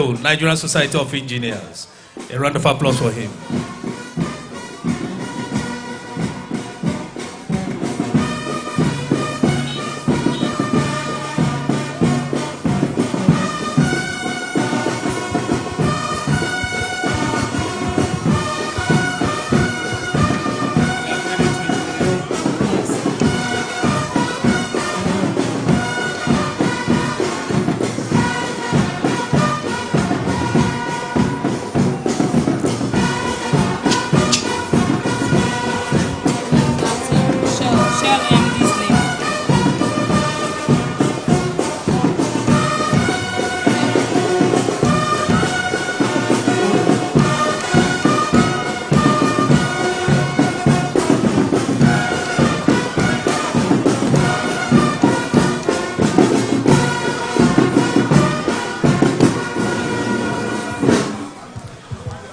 Nigerian Society of Engineers. A round of applause for him.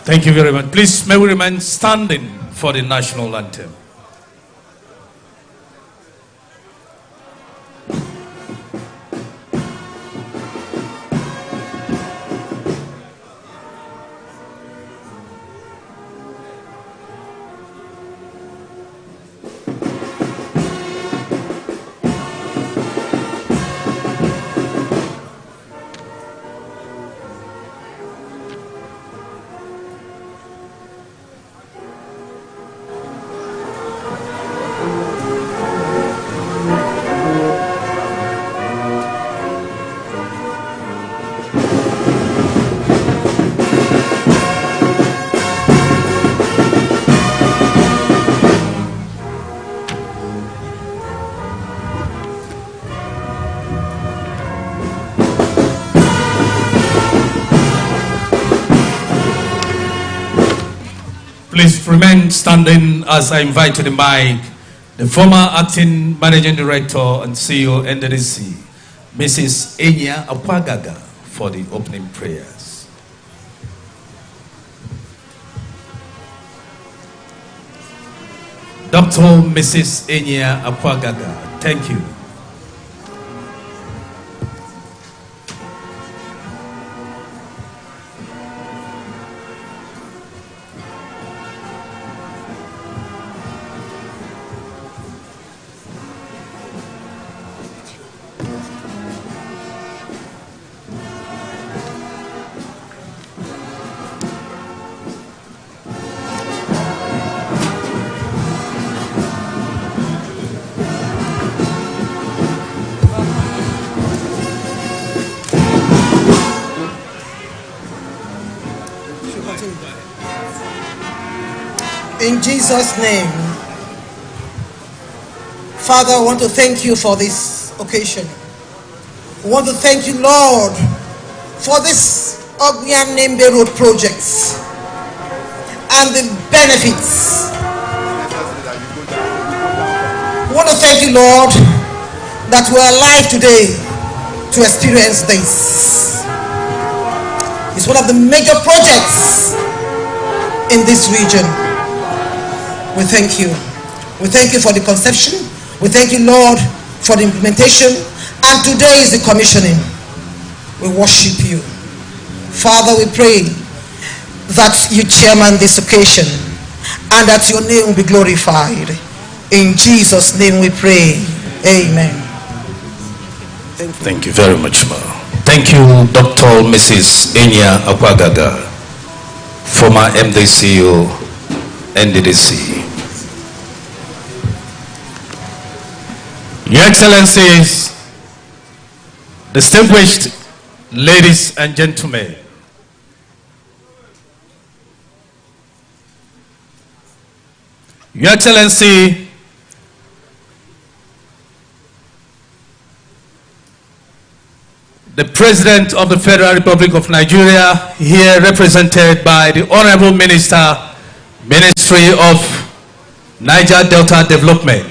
Thank you very much. Please, may we remain standing for the national anthem. Please remain standing as I invite to the mic the former acting managing director and CEO NDDC, Mrs. Enya Akwagaga, for the opening prayers. Dr. Mrs. Enya Akwagaga, thank you. In Jesus' name, Father, I want to thank you for this occasion. I want to thank you, Lord, for this Ogbia Nembe Road projects and the benefits. I want to thank you, Lord, that we're alive today to experience this. It's one of the major projects in this region. We thank you. We thank you for the conception. We thank you, Lord, for the implementation. And today is the commissioning. We worship you. Father, we pray that you chairman this occasion and that your name will be glorified. In Jesus' name we pray. Amen. Thank you very much, ma. Thank you, Dr. Mrs. Enya Akwagaga, former MDCO, NDDC. Your Excellencies, distinguished ladies and gentlemen, Your Excellency, the President of the Federal Republic of Nigeria, here represented by the Honorable Minister, Ministry of Niger Delta Development,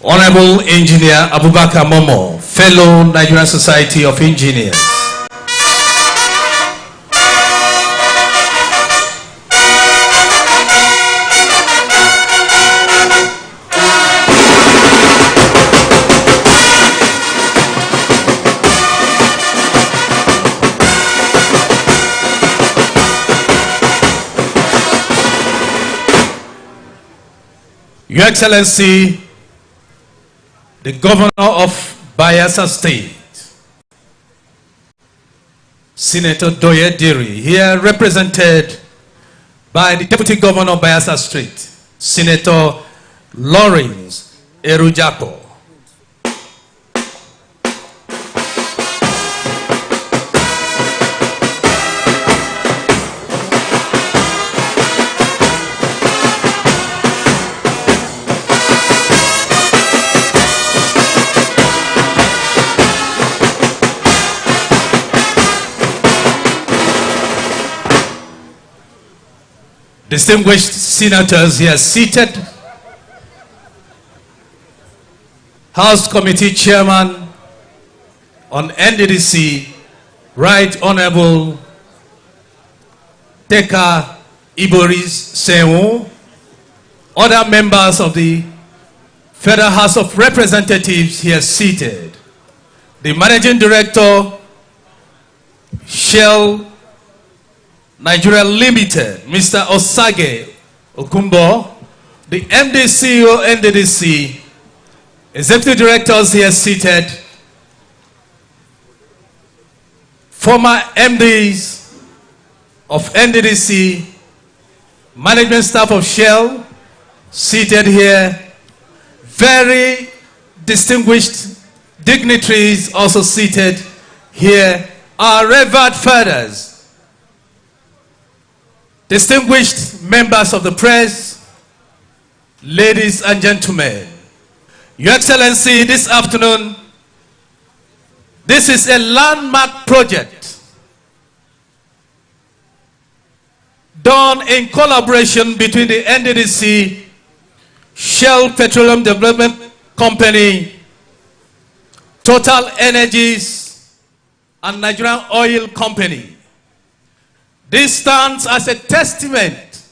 Honorable Engineer Abubakar Momo, fellow Nigerian Society of Engineers, Your Excellency, the Governor of Bayelsa State, Senator Dignitary, here represented by the Deputy Governor of Bayelsa State, Senator Lawrence Erujapo. Distinguished senators here seated, House Committee Chairman on NDDC, Right Honorable Teka Iboris Seun, other members of the Federal House of Representatives here seated, the Managing Director, Shell Nigeria Limited, Mr. Osage Okumbo, the MD CEO NDDC, Executive Directors here seated, former MDs of NDDC, management staff of Shell seated here, very distinguished dignitaries also seated here, our revered fathers, distinguished members of the press, ladies and gentlemen. Your Excellency, this afternoon, this is a landmark project done in collaboration between the NDDC, Shell Petroleum Development Company, Total Energies, and Nigerian Oil Company. This stands as a testament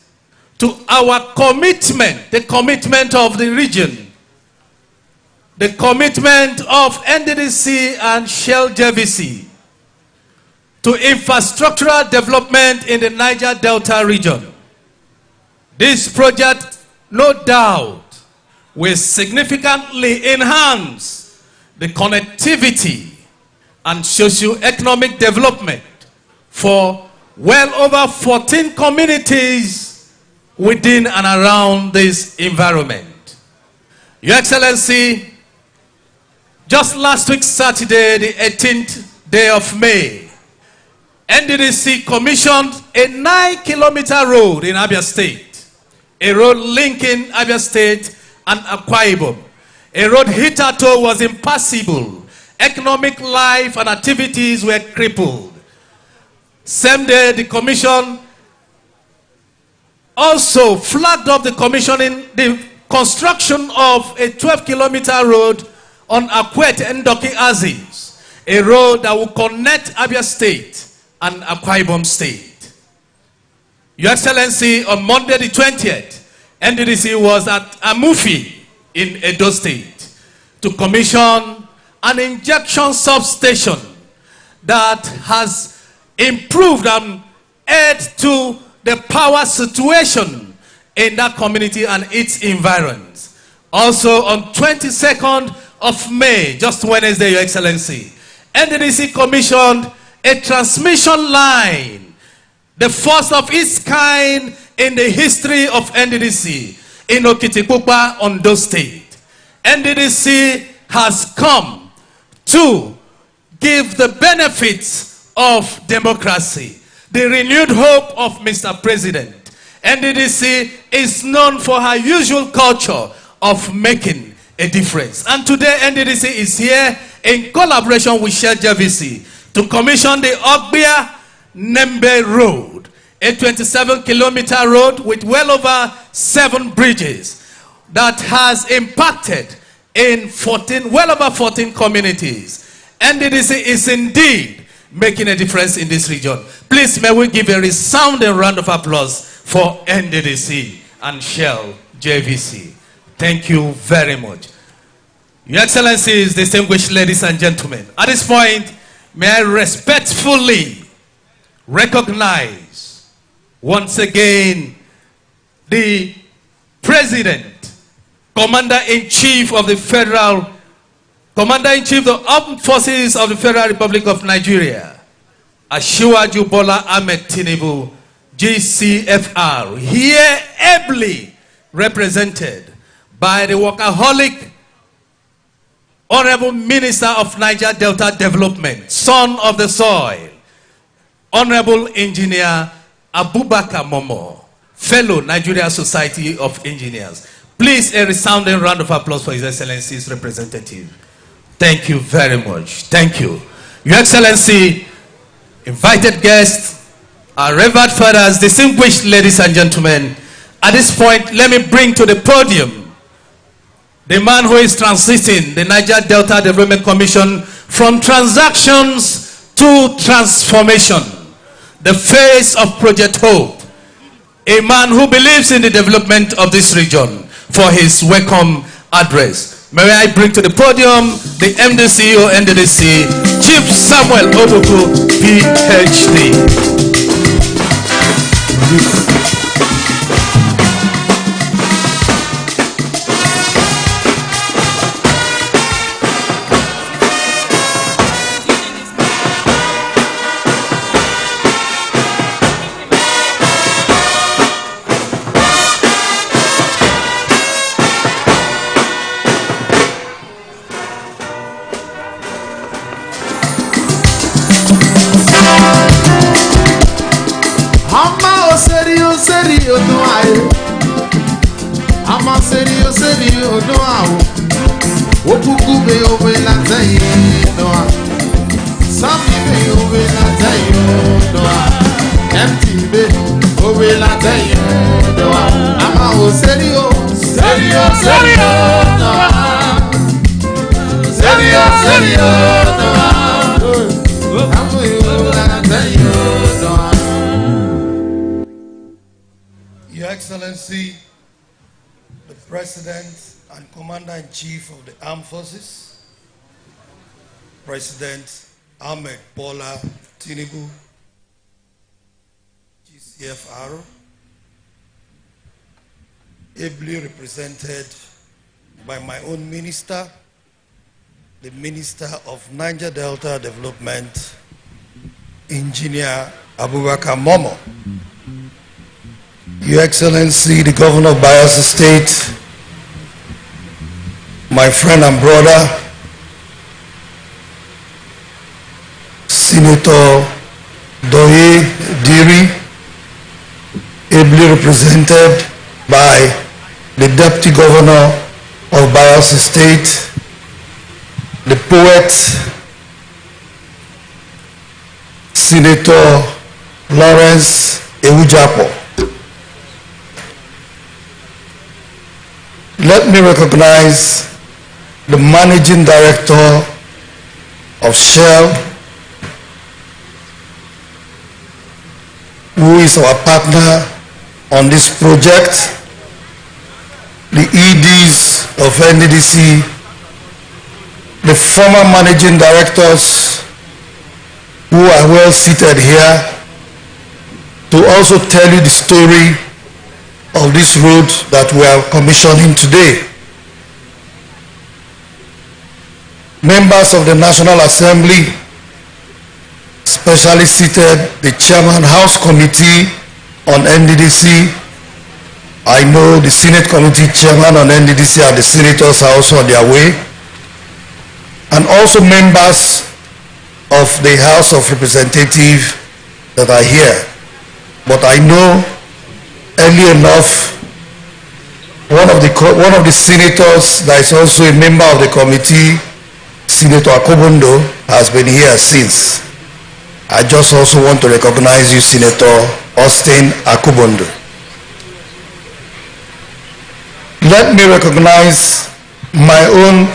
to our commitment, the commitment of the region, the commitment of NDDC and Shell JVC to infrastructural development in the Niger Delta region. This project, no doubt, will significantly enhance the connectivity and socio-economic development for well over 14 communities within and around this environment. Your Excellency, just last week Saturday, the 18th day of May, NDDC commissioned a 9-kilometer road in Abia State, a road linking Abia State and Akwa Ibom. A road hitherto was impassable. Economic life and activities were crippled. Same day, the commission also flagged up the construction of a 12-kilometer road on Akwet and Ndoki Aziz, a road that will connect Abia State and Akwa Ibom State. Your Excellency, on Monday the 20th, NDDC was at Amufi in Edo State to commission an injection substation that has improved and add to the power situation in that community and its environs. Also on 22nd of May, just Wednesday, Your Excellency, NDDC commissioned a transmission line, the first of its kind in the history of NDDC in Okitikupa, Ondo State. NDDC has come to give the benefits of democracy, the renewed hope of Mr. President. NDDC is known for her usual culture of making a difference. And today NDDC is here in collaboration with Shell JVC to commission the Ogbia Nembe Road, a 27-kilometer road with well over 7 bridges that has impacted in well over 14 communities. NDDC is indeed making a difference in this region. Please, may we give a resounding round of applause for NDDC and Shell JVC. Thank you very much. Your Excellencies, distinguished ladies and gentlemen, at this point, may I respectfully recognize once again the President Commander-in-Chief of the Armed Forces of the Federal Republic of Nigeria, Asiwaju Bola Ahmed Tinubu, GCFR, here ably represented by the workaholic Honorable Minister of Niger Delta Development, son of the soil, Honorable Engineer Abubakar Momo, fellow Nigeria Society of Engineers. Please, a resounding round of applause for His Excellency's representative. Thank you very much. Thank you. Your Excellency, invited guests, our revered fathers, distinguished ladies and gentlemen, at this point, let me bring to the podium the man who is transiting the Niger Delta Development Commission from transactions to transformation, the face of Project Hope, a man who believes in the development of this region, for his welcome address. May I bring to the podium the MDC or NDDC, Chief Samuel Obuku, PhD. Your Excellency, the President and Commander-in-Chief of the Armed Forces, President Ahmed Bola Tinubu, GCFR, ably represented by my own minister, the Minister of Niger Delta Development, Engineer Abubakar Momo, Your Excellency, the Governor of Bayelsa State, my friend and brother, Senator Doye Diri, ably represented by the Deputy Governor of Bayelsa State, the poet, Senator Lawrence Ewujapo. Let me recognize the Managing Director of Shell, who is our partner on this project, the EDs of NDDC, the former Managing Directors who are well seated here to also tell you the story of this road that we are commissioning today. Members of the National Assembly, especially seated the Chairman House Committee on NDDC. I know the Senate Committee Chairman on NDDC and the Senators are also on their way. And also members of the House of Representatives that are here. But I know early enough, one of the senators that is also a member of the committee, Senator Akobondo, has been here since. I just also want to recognize you, Senator Austin Akobondo. Let me recognize my own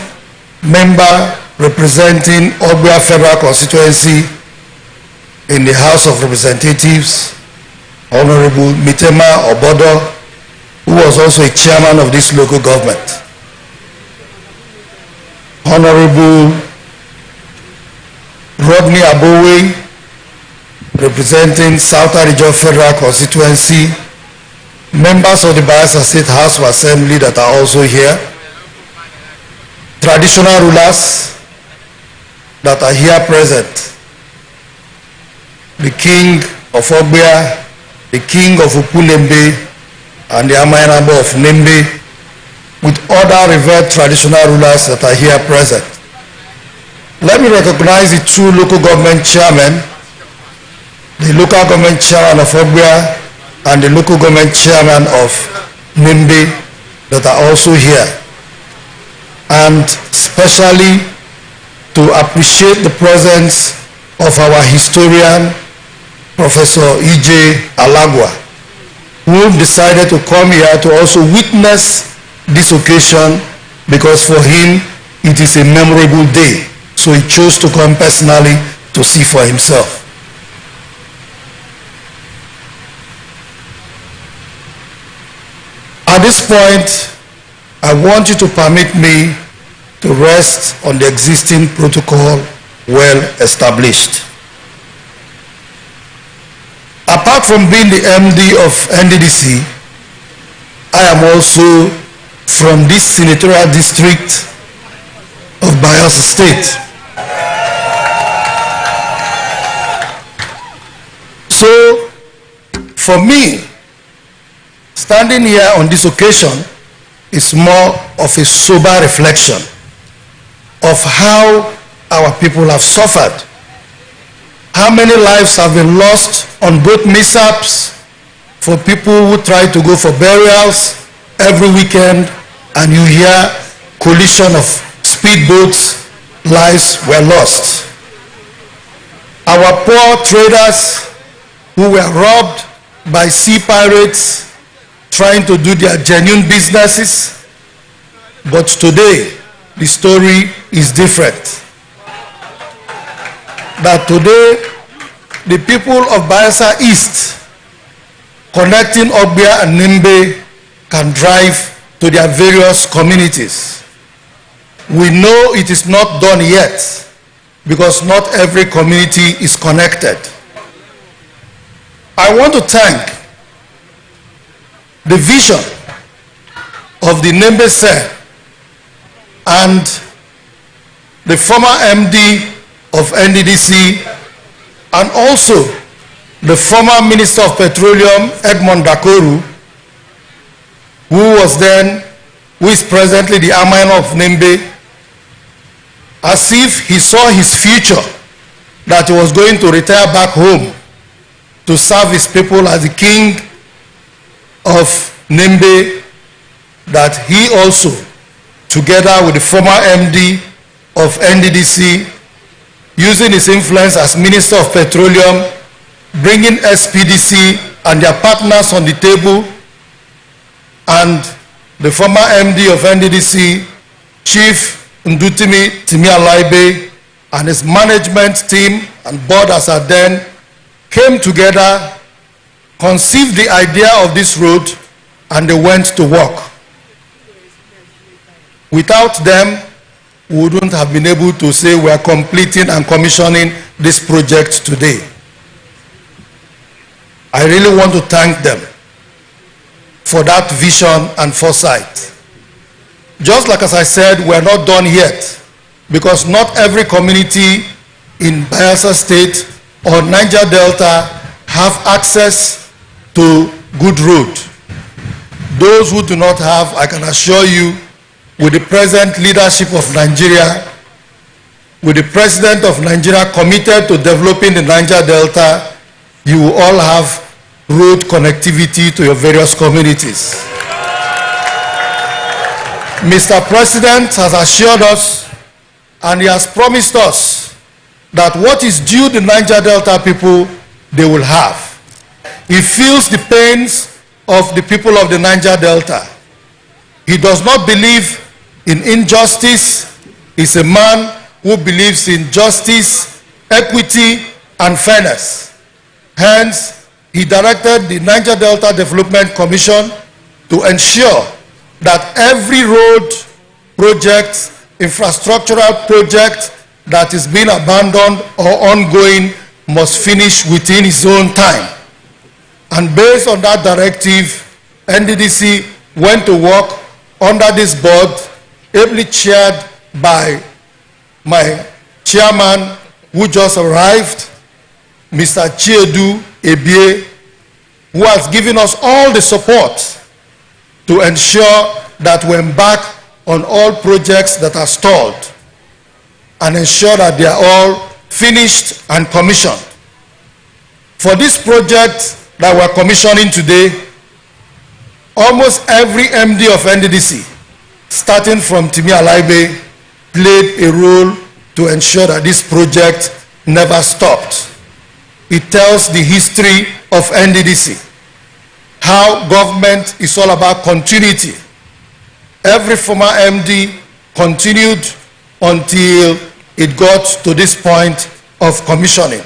member representing Ogbia Federal Constituency in the House of Representatives, Honorable Mitema Obodo, who was also a chairman of this local government. Honorable Rodney Abowe, representing Southern Region Federal Constituency, members of the Bayelsa State House of Assembly that are also here, traditional rulers that are here present, the king of Ogbia, the king of Nembe, and the Amayinabo of Nembe, with other revered traditional rulers that are here present. Let me recognize the two local government chairmen, the local government chairman of Ogbia and the local government chairman of Nembe that are also here. And especially to appreciate the presence of our historian, Professor E.J. Alagwa, who decided to come here to also witness this occasion, because for him it is a memorable day. So he chose to come personally to see for himself. At this point, I want you to permit me to rest on the existing protocol well established. Apart from being the MD of NDDC, I am also from this senatorial district of Bayelsa State. So, for me, standing here on this occasion is more of a sober reflection of how our people have suffered, how many lives have been lost on both mishaps for people who try to go for burials every weekend, and you hear collision of speedboats, lives were lost. Our poor traders who were robbed by sea pirates trying to do their genuine businesses, but today the story is different. That today, the people of Bayelsa East, connecting Ogbia and Nembe, can drive to their various communities. We know it is not done yet, because not every community is connected. I want to thank the vision of the Nembe Sir and the former MD of NDDC, and also the former Minister of Petroleum, Edmond Dakoru, who is presently the Amayinabo of Nembe, as if he saw his future, that he was going to retire back home to serve his people as the king of Nembe, that he also, together with the former MD of NDDC, using his influence as Minister of Petroleum, bringing SPDC and their partners on the table, and the former MD of NDDC, Chief Ndutimi Timialaibe, and his management team and board as at then, came together, conceived the idea of this road, and they went to work. Without them, we wouldn't have been able to say we are completing and commissioning this project today. I really want to thank them for that vision and foresight. Just like as I said, we're not done yet, because not every community in Bayelsa State or Niger Delta have access to good road. Those who do not have, I can assure you, with the present leadership of Nigeria, with the President of Nigeria committed to developing the Niger Delta, you will all have road connectivity to your various communities. Mr. President has assured us, and he has promised us, that what is due the Niger Delta people, they will have. He feels the pains of the people of the Niger Delta. He does not believe in injustice. He's a man who believes in justice, equity, and fairness. Hence, he directed the Niger Delta Development Commission to ensure that every road project, infrastructural project that is being abandoned or ongoing must finish within his own time. And based on that directive, NDDC went to work under this board, ably chaired by my chairman who just arrived, Mr. Chiedu Ebie, who has given us all the support to ensure that we embark on all projects that are stalled and ensure that they are all finished and commissioned. For this project that we're commissioning today, almost every MD of NDDC, starting from Timi Alaibe, played a role to ensure that this project never stopped. It tells the history of NDDC, how government is all about continuity. Every former MD continued until it got to this point of commissioning.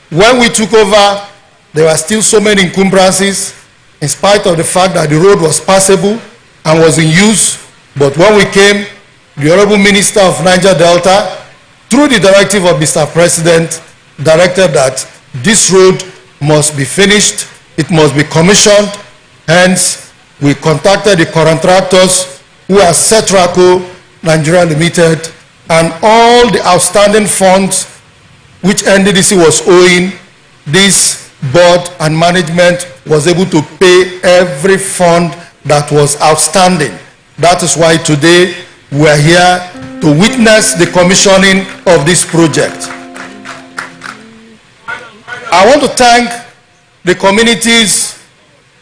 When we took over, there were still so many encumbrances, in spite of the fact that the road was passable and was in use. But when we came, the Honorable Minister of Niger Delta, through the directive of Mr. President, directed that this road must be finished, it must be commissioned. Hence, we contacted the contractors who are Setraco Nigeria Limited, and all the outstanding funds which NDDC was owing, this board and management was able to pay every fund that was outstanding. That is why today we are here to witness the commissioning of this project. I want to thank the communities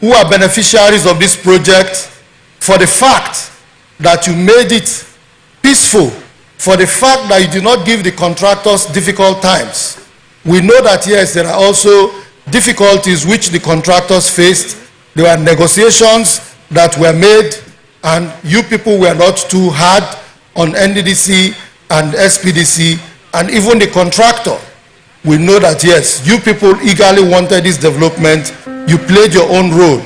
who are beneficiaries of this project for the fact that you made it peaceful, for the fact that you did not give the contractors difficult times. We know that yes, there are also difficulties which the contractors faced. There were negotiations that were made, and you people were not too hard on NDDC and SPDC and even the contractor. We know that yes, you people eagerly wanted this development. You played your own role.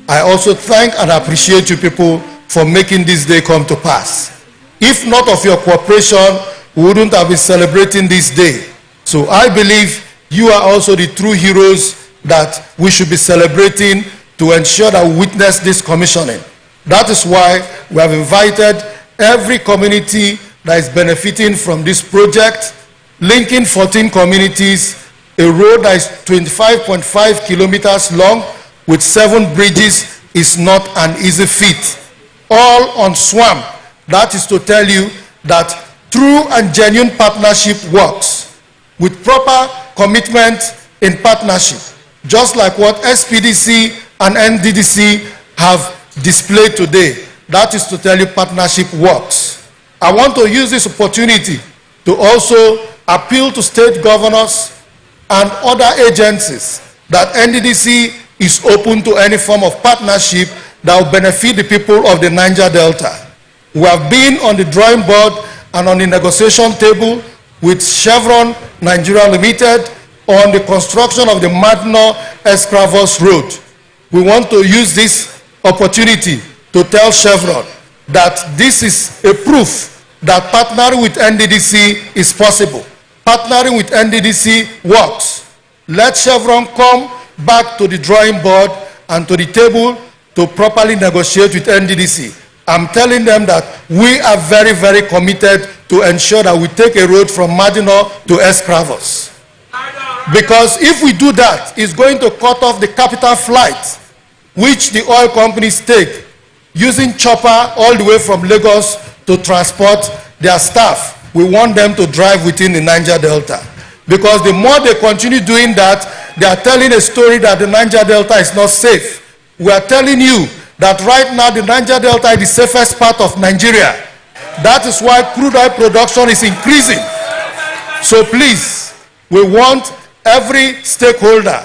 I also thank and appreciate you people for making this day come to pass. If not of your cooperation, we wouldn't have been celebrating this day. So I believe you are also the true heroes that we should be celebrating to ensure that we witness this commissioning. That is why we have invited every community that is benefiting from this project, linking 14 communities, a road that is 25.5 kilometers long with 7 bridges is not an easy feat. All on swamp. That is to tell you that true and genuine partnership works with proper commitment in partnership, just like what SPDC and NDDC have displayed today. That is to tell you partnership works. I want to use this opportunity to also appeal to state governors and other agencies that NDDC is open to any form of partnership that will benefit the people of the Niger Delta. We have been on the drawing board and on the negotiation table with Chevron Nigeria Limited on the construction of the Madno Escravos Road. We want to use this opportunity to tell Chevron that this is a proof that partnering with NDDC is possible. Partnering with NDDC works. Let Chevron come back to the drawing board and to the table to properly negotiate with NDDC. I'm telling them that we are very, very committed to ensure that we take a road from Madino to Escravos. Because if we do that, it's going to cut off the capital flight which the oil companies take, using chopper all the way from Lagos to transport their staff. We want them to drive within the Niger Delta. Because the more they continue doing that, they are telling a story that the Niger Delta is not safe. We are telling you that right now the Niger Delta is the safest part of Nigeria. That is why crude oil production is increasing. So please, we want every stakeholder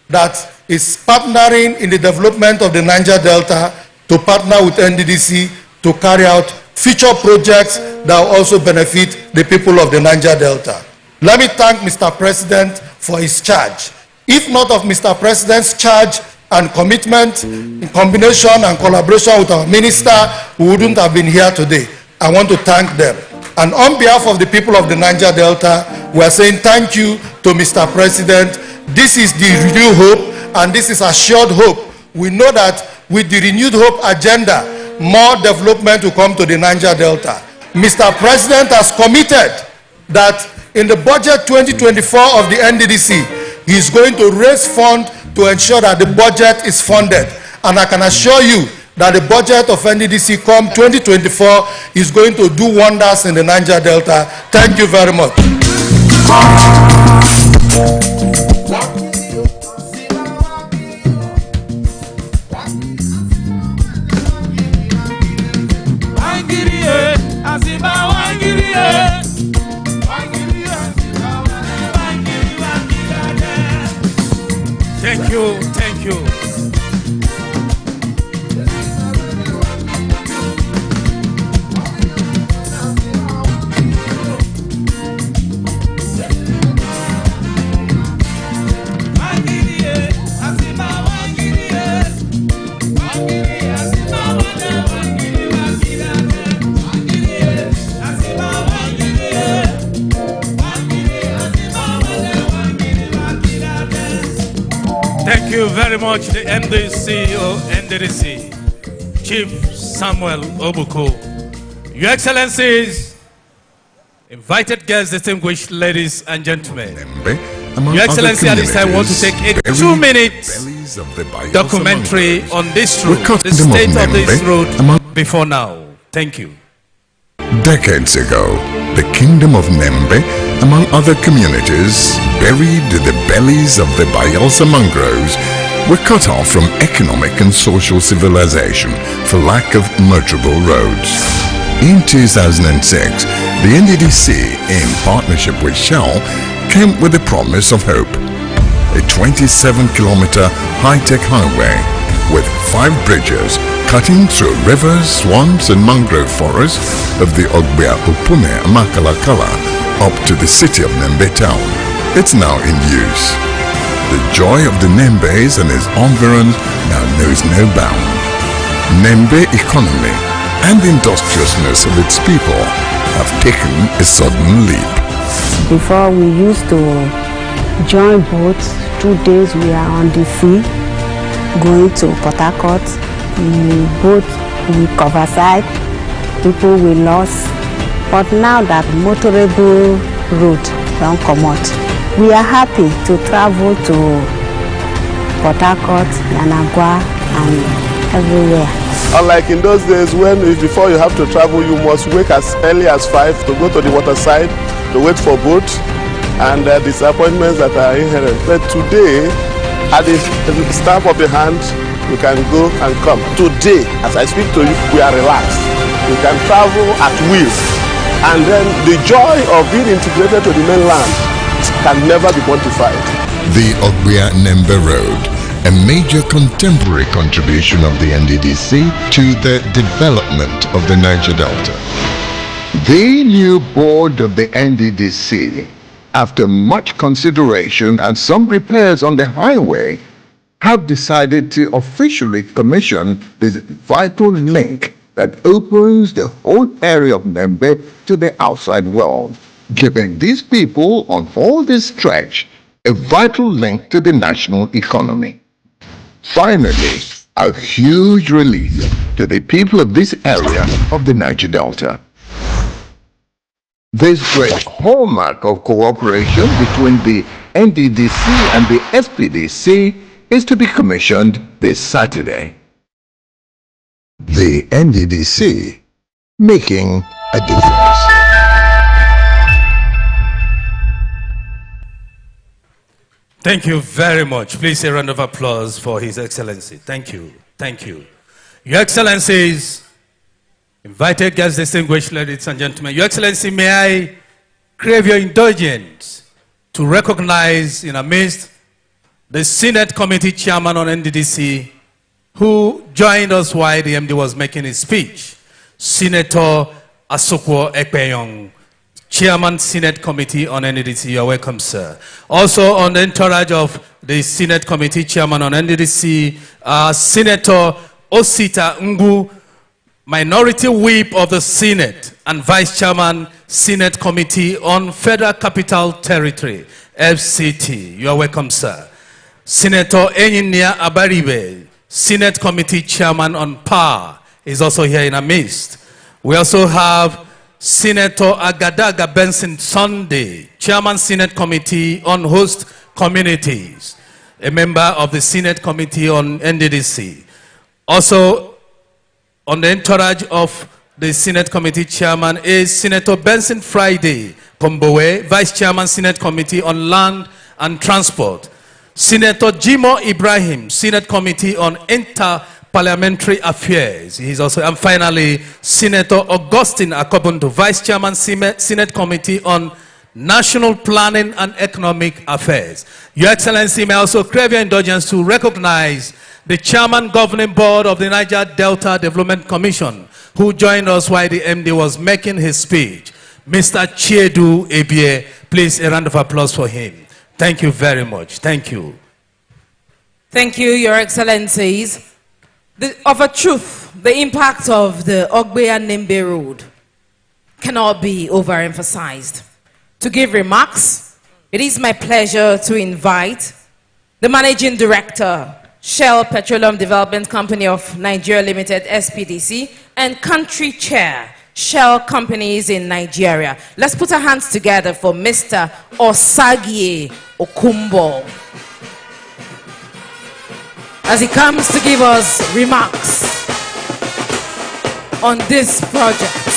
that is partnering in the development of the Niger Delta to partner with NDDC to carry out future projects that will also benefit the people of the Niger Delta. Let me thank Mr. President for his charge. If not of Mr. President's charge and commitment in combination and collaboration with our minister, we wouldn't have been here today. I want to thank them. And on behalf of the people of the Niger Delta, we are saying thank you to Mr. President. This is the renewed hope, and this is assured hope. We know that with the renewed hope agenda, more development will come to the Niger Delta. Mr. President has committed that in the budget 2024 of the NDDC, he is going to raise funds to ensure that the budget is funded. And I can assure you that the budget of NDDC come 2024 is going to do wonders in the Niger Delta. Thank you very much. Thank you, thank you. Thank you very much, the NDC or NDDC, Chief Samuel Obuko. Your Excellencies, invited guests, distinguished ladies and gentlemen. Your Excellency, at this time, I want to take a 2-minute documentary on this road, the state of this road before now. Thank you. Decades ago, the kingdom of Nembe, among other communities, buried in the bellies of the Bayelsa mangroves, were cut off from economic and social civilization for lack of motorable roads. In 2006, the NDDC, in partnership with Shell, came with a promise of hope. A 27-kilometer high-tech highway with 5 bridges cutting through rivers, swamps and mangrove forests of the Ogbia, Upune, Makalakala up to the city of Nembe town. It's now in use. The joy of the Nembes and its environs now knows no bound. Nembe economy and the industriousness of its people have taken a sudden leap. Before we used to join boats, 2 days we are on the sea, going to Port Harcourt. Boat we cover side, people we lost. But now that motorable route don't come out, we are happy to travel to Port Harcourt, Yanagwa and everywhere. Unlike in those days when before you have to travel, you must wake as early as 5 to go to the waterside to wait for boat, and disappointments that are inherent. But today, at the stamp of the hand, you can go and come. Today, as I speak to you, we are relaxed. You can travel at will. And then the joy of being integrated to the mainland can never be quantified. The Ogbia Nembe Road, a major contemporary contribution of the NDDC to the development of the Niger Delta. The new board of the NDDC, after much consideration and some repairs on the highway, have decided to officially commission this vital link that opens the whole area of Nembe to the outside world, giving these people on all this stretch a vital link to the national economy. Finally, a huge relief to the people of this area of the Niger Delta. This great hallmark of cooperation between the NDDC and the SPDC is to be commissioned this Saturday. The NDDC, making a difference. Thank you very much. Please a round of applause for His Excellency. Thank you. Thank you. Your Excellencies, invited guests, distinguished ladies and gentlemen, Your Excellency, may I crave your indulgence to recognize in our midst the Senate Committee Chairman on NDDC, who joined us while the MD was making his speech, Senator Asokwo Ekpeyong, Chairman Senate Committee on NDDC. You are welcome, sir. Also on the entourage of the Senate Committee Chairman on NDDC, Senator Osita Ngu, Minority Whip of the Senate and Vice Chairman, Senate Committee on Federal Capital Territory, FCT. You are welcome, sir. Senator Enyinia Abaribe, Senate Committee Chairman on Power, is also here in our midst. We also have Senator Agadaga Benson Sunday, Chairman Senate Committee on Host Communities, a member of the Senate Committee on NDDC. Also, on the entourage of the Senate Committee Chairman is Senator Benson Friday Pombowe, Vice Chairman Senate Committee on Land and Transport. Senator Jimo Ibrahim, Senate Committee on Inter-Parliamentary Affairs. He's also, and finally, Senator Augustine Akobundu, Vice Chairman Senate Committee on National Planning and Economic Affairs. Your Excellency, may I also crave your indulgence to recognize the Chairman Governing Board of the Niger Delta Development Commission, who joined us while the MD was making his speech. Mr. Chiedu Ebie, please a round of applause for him. Thank you very much. Thank you. Thank you, Your Excellencies. Of a truth, the impact of the Ogbia Nembe Road cannot be overemphasized. To give remarks, it is my pleasure to invite the Managing Director, Shell Petroleum Development Company of Nigeria Limited, SPDC, and Country Chair, Shell Companies in Nigeria. Let's put our hands together for Mr. Osagie Okumbo as he comes to give us remarks on this project.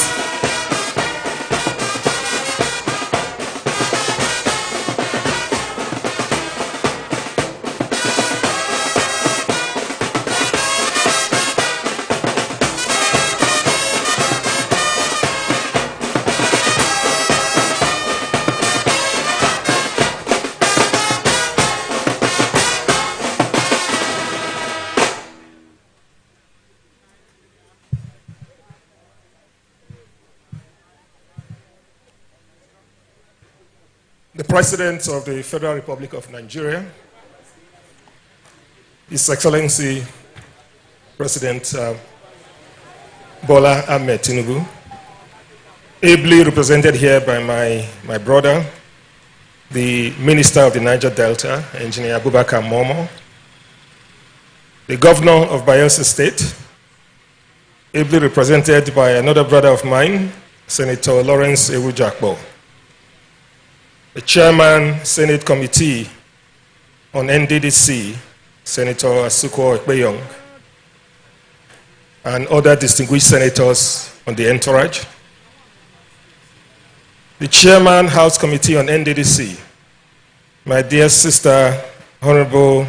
The President of the Federal Republic of Nigeria, His Excellency President Bola Ahmed Tinubu, ably represented here by my brother, the Minister of the Niger Delta, Engineer Abubakar Momo, the Governor of Bayelsa State, ably represented by another brother of mine, Senator Lawrence Ewu-Jakbo, the Chairman, Senate Committee on NDDC, Senator Asuko Ekpeyong, and other distinguished senators on the entourage. The Chairman, House Committee on NDDC, my dear sister, Honorable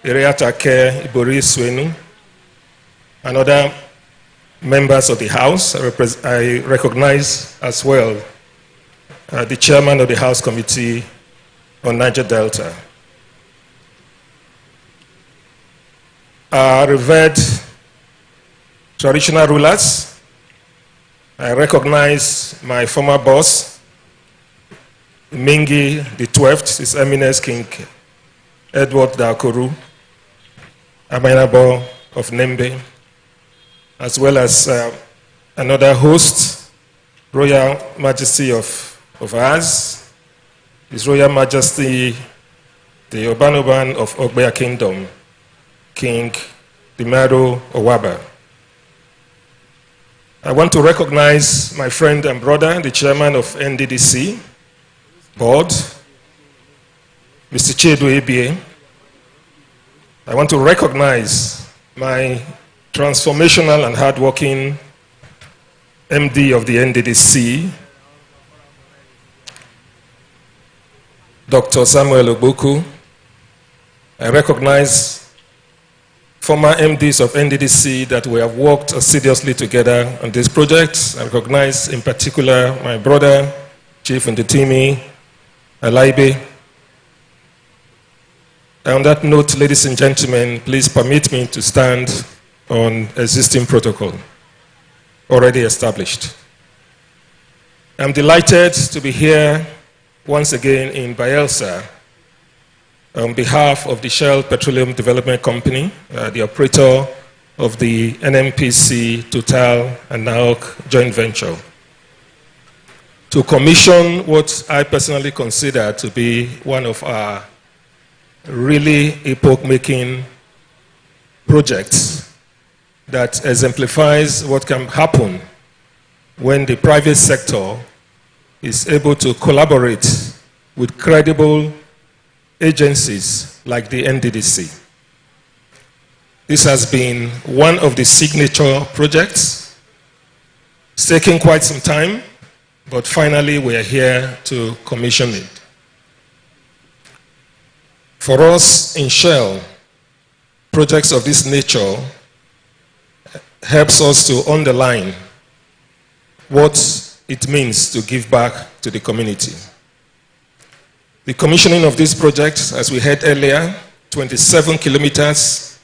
Iriata Ke Ibori Swenu, and other members of the House. I recognize as well the Chairman of the House Committee on Niger Delta. Revered traditional rulers, I recognize my former boss, Mingi the 12th, His Eminence King Edward Dakoru, Amainabo of Nembe, as well as another host, Royal Majesty of ours, His Royal Majesty, the Obanoban of Ogbia Kingdom, King Dimaro Owaba. I want to recognize my friend and brother, the Chairman of NDDC Board, Mr. Chiedu Ebie. I want to recognize my transformational and hardworking MD of the NDDC, Dr. Samuel Ogboku. I recognize former MDs of NDDC that we have worked assiduously together on this project. I recognize in particular my brother, Chief Nditimi Alaibe. On that note, ladies and gentlemen, please permit me to stand on existing protocol already established. I'm delighted to be here once again in Bayelsa on behalf of the Shell Petroleum Development Company, the operator of the NNPC, Total, and NAOC joint venture, to commission what I personally consider to be one of our really epoch-making projects that exemplifies what can happen when the private sector is able to collaborate with credible agencies like the NDDC. This has been one of the signature projects. It's taken quite some time, but finally we are here to commission it. For us in Shell, projects of this nature helps us to underline what it means to give back to the community. The commissioning of this project, as we heard earlier, 27 kilometers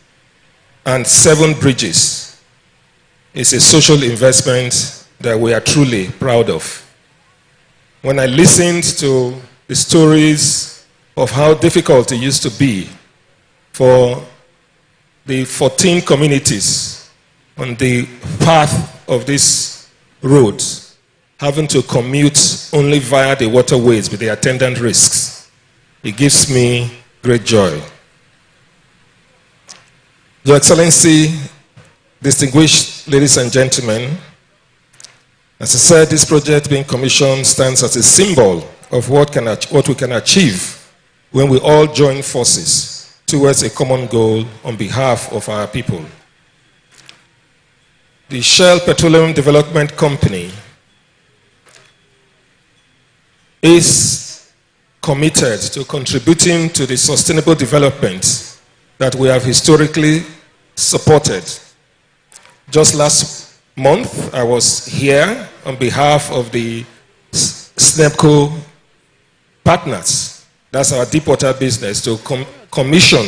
and 7 bridges, is a social investment that we are truly proud of. When I listened to the stories of how difficult it used to be for the 14 communities on the path of this road, having to commute only via the waterways with the attendant risks, it gives me great joy. Your Excellency, distinguished ladies and gentlemen, as I said, this project being commissioned stands as a symbol of what we can achieve when we all join forces towards a common goal on behalf of our people. The Shell Petroleum Development Company is committed to contributing to the sustainable development that we have historically supported. Just last month, I was here on behalf of the SNEPCO partners. That's our deep water business, to commission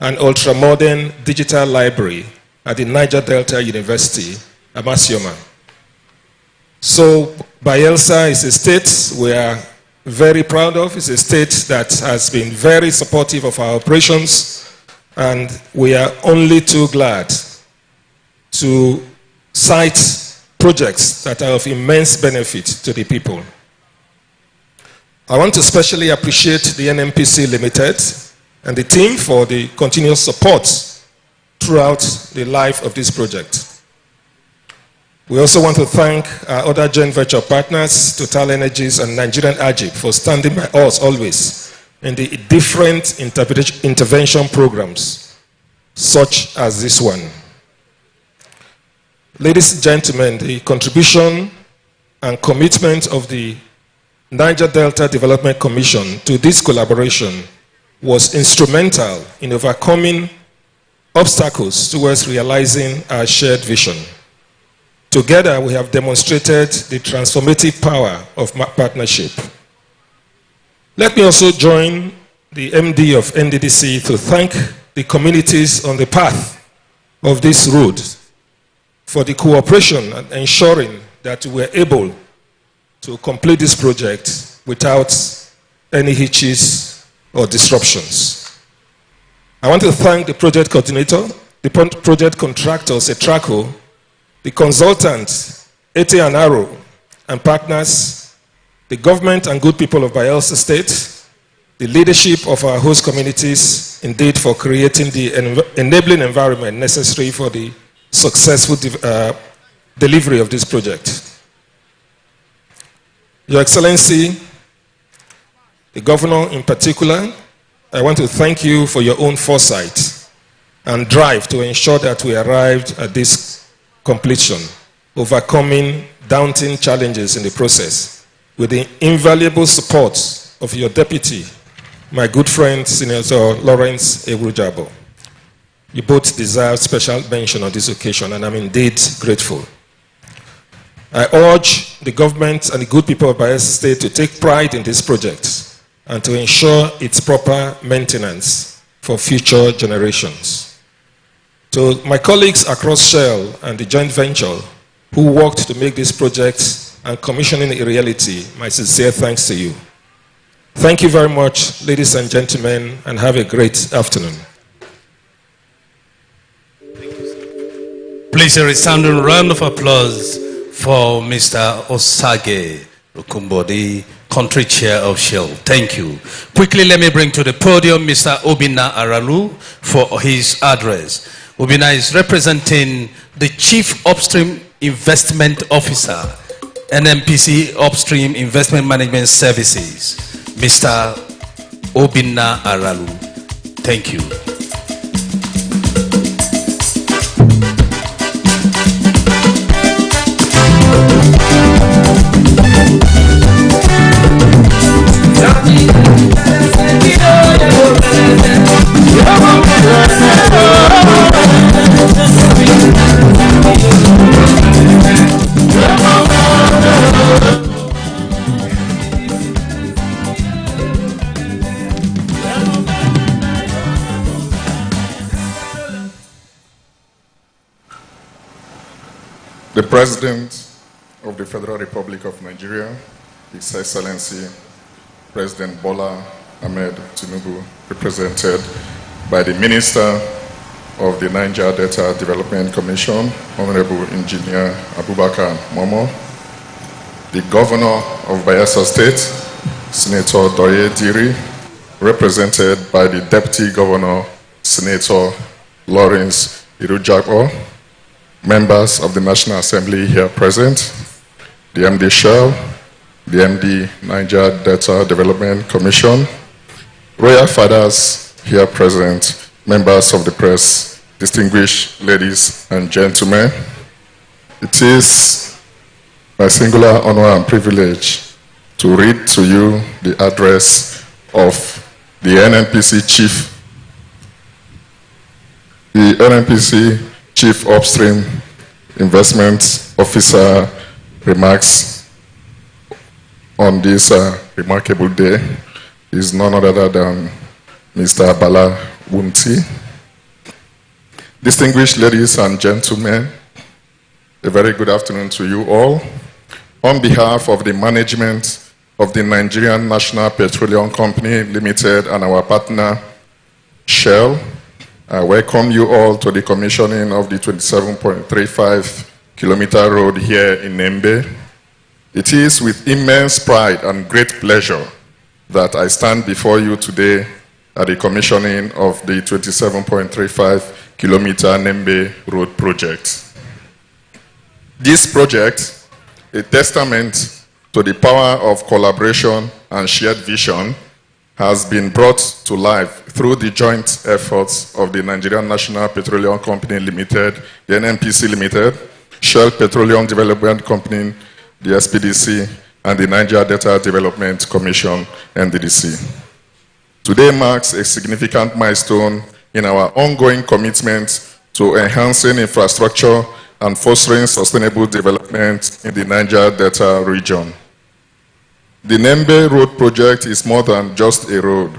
an ultra-modern digital library at the Niger Delta University, Amasioma. So Bayelsa is a state we are very proud of. It's a state that has been very supportive of our operations, and we are only too glad to cite projects that are of immense benefit to the people. I want to especially appreciate the NNPC Limited and the team for the continuous support throughout the life of this project. We also want to thank our other joint venture partners, Total Energies and Nigerian Agip, for standing by us always in the different intervention programs, such as this one. Ladies and gentlemen, the contribution and commitment of the Niger Delta Development Commission to this collaboration was instrumental in overcoming obstacles towards realizing our shared vision. Together, we have demonstrated the transformative power of partnership. Let me also join the MD of NDDC to thank the communities on the path of this road for the cooperation and ensuring that we were able to complete this project without any hitches or disruptions. I want to thank the project coordinator, the project contractor, Cetraco, the consultant, AT and Arrow, and partners, the government and good people of Bayelsa State, the leadership of our host communities, indeed for creating the enabling environment necessary for the successful delivery of this project. Your Excellency, the Governor in particular, I want to thank you for your own foresight and drive to ensure that we arrived at this completion, overcoming daunting challenges in the process, with the invaluable support of your deputy, my good friend, Senator Lawrence Ewujabo. You both deserve special mention on this occasion, and I'm indeed grateful. I urge the government and the good people of Bayelsa State to take pride in this project and to ensure its proper maintenance for future generations. To my colleagues across Shell and the joint venture who worked to make this project and commissioning a reality, my sincere thanks to you. Thank you very much, ladies and gentlemen, and have a great afternoon. Please a resounding round of applause for Mr. Osage Okumbo, the country chair of Shell. Thank you. Quickly, let me bring to the podium Mr. Obinna Aralu for his address. Obinna is representing the Chief Upstream Investment Officer, NNPC Upstream Investment Management Services, Mr. Obinna Aralu. Thank you. The President of the Federal Republic of Nigeria, His Excellency President Bola Ahmed Tinubu, represented by the Minister of the Niger Delta Development Commission, Honorable Engineer Abubakar Momo, the Governor of Bayelsa State, Senator Doye Diri, represented by the Deputy Governor, Senator Lawrence Irujabo, members of the National Assembly here present, the MD Shell, the MD Niger Delta Development Commission, Royal Fathers here present, members of the press, distinguished ladies and gentlemen. It is my singular honor and privilege to read to you the address of the NNPC Chief Upstream Investment Officer remarks on this remarkable day. Is none other than Mr. Bala Wunti. Distinguished ladies and gentlemen, a very good afternoon to you all. On behalf of the management of the Nigerian National Petroleum Company Limited and our partner Shell, I welcome you all to the commissioning of the 27.35-kilometer road here in Nembe. It is with immense pride and great pleasure that I stand before you today at the commissioning of the 27.35-kilometer Nembe road project. This project, a testament to the power of collaboration and shared vision, has been brought to life through the joint efforts of the Nigerian National Petroleum Company Limited, the NNPC Limited, Shell Petroleum Development Company, the SPDC, and the Niger Delta Development Commission, NDDC. Today marks a significant milestone in our ongoing commitment to enhancing infrastructure and fostering sustainable development in the Niger Delta region. The Nembe Road project is more than just a road.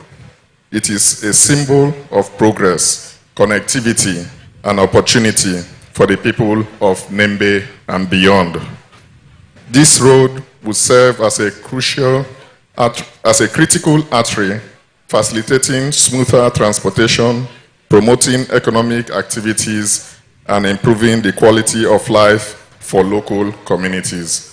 It is a symbol of progress, connectivity, and opportunity for the people of Nembe and beyond. This road will serve as a critical artery, facilitating smoother transportation, promoting economic activities, and improving the quality of life for local communities.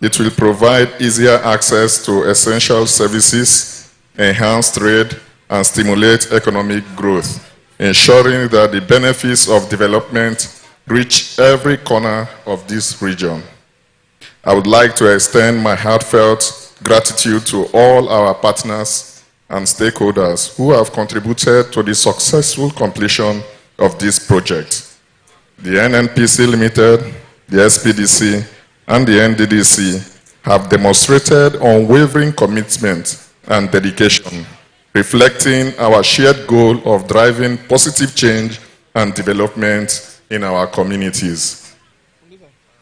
It will provide easier access to essential services, enhance trade, and stimulate economic growth, ensuring that the benefits of development reach every corner of this region. I would like to extend my heartfelt gratitude to all our partners and stakeholders who have contributed to the successful completion of this project. The NNPC Limited, the SPDC, and the NDDC have demonstrated unwavering commitment and dedication, reflecting our shared goal of driving positive change and development in our communities.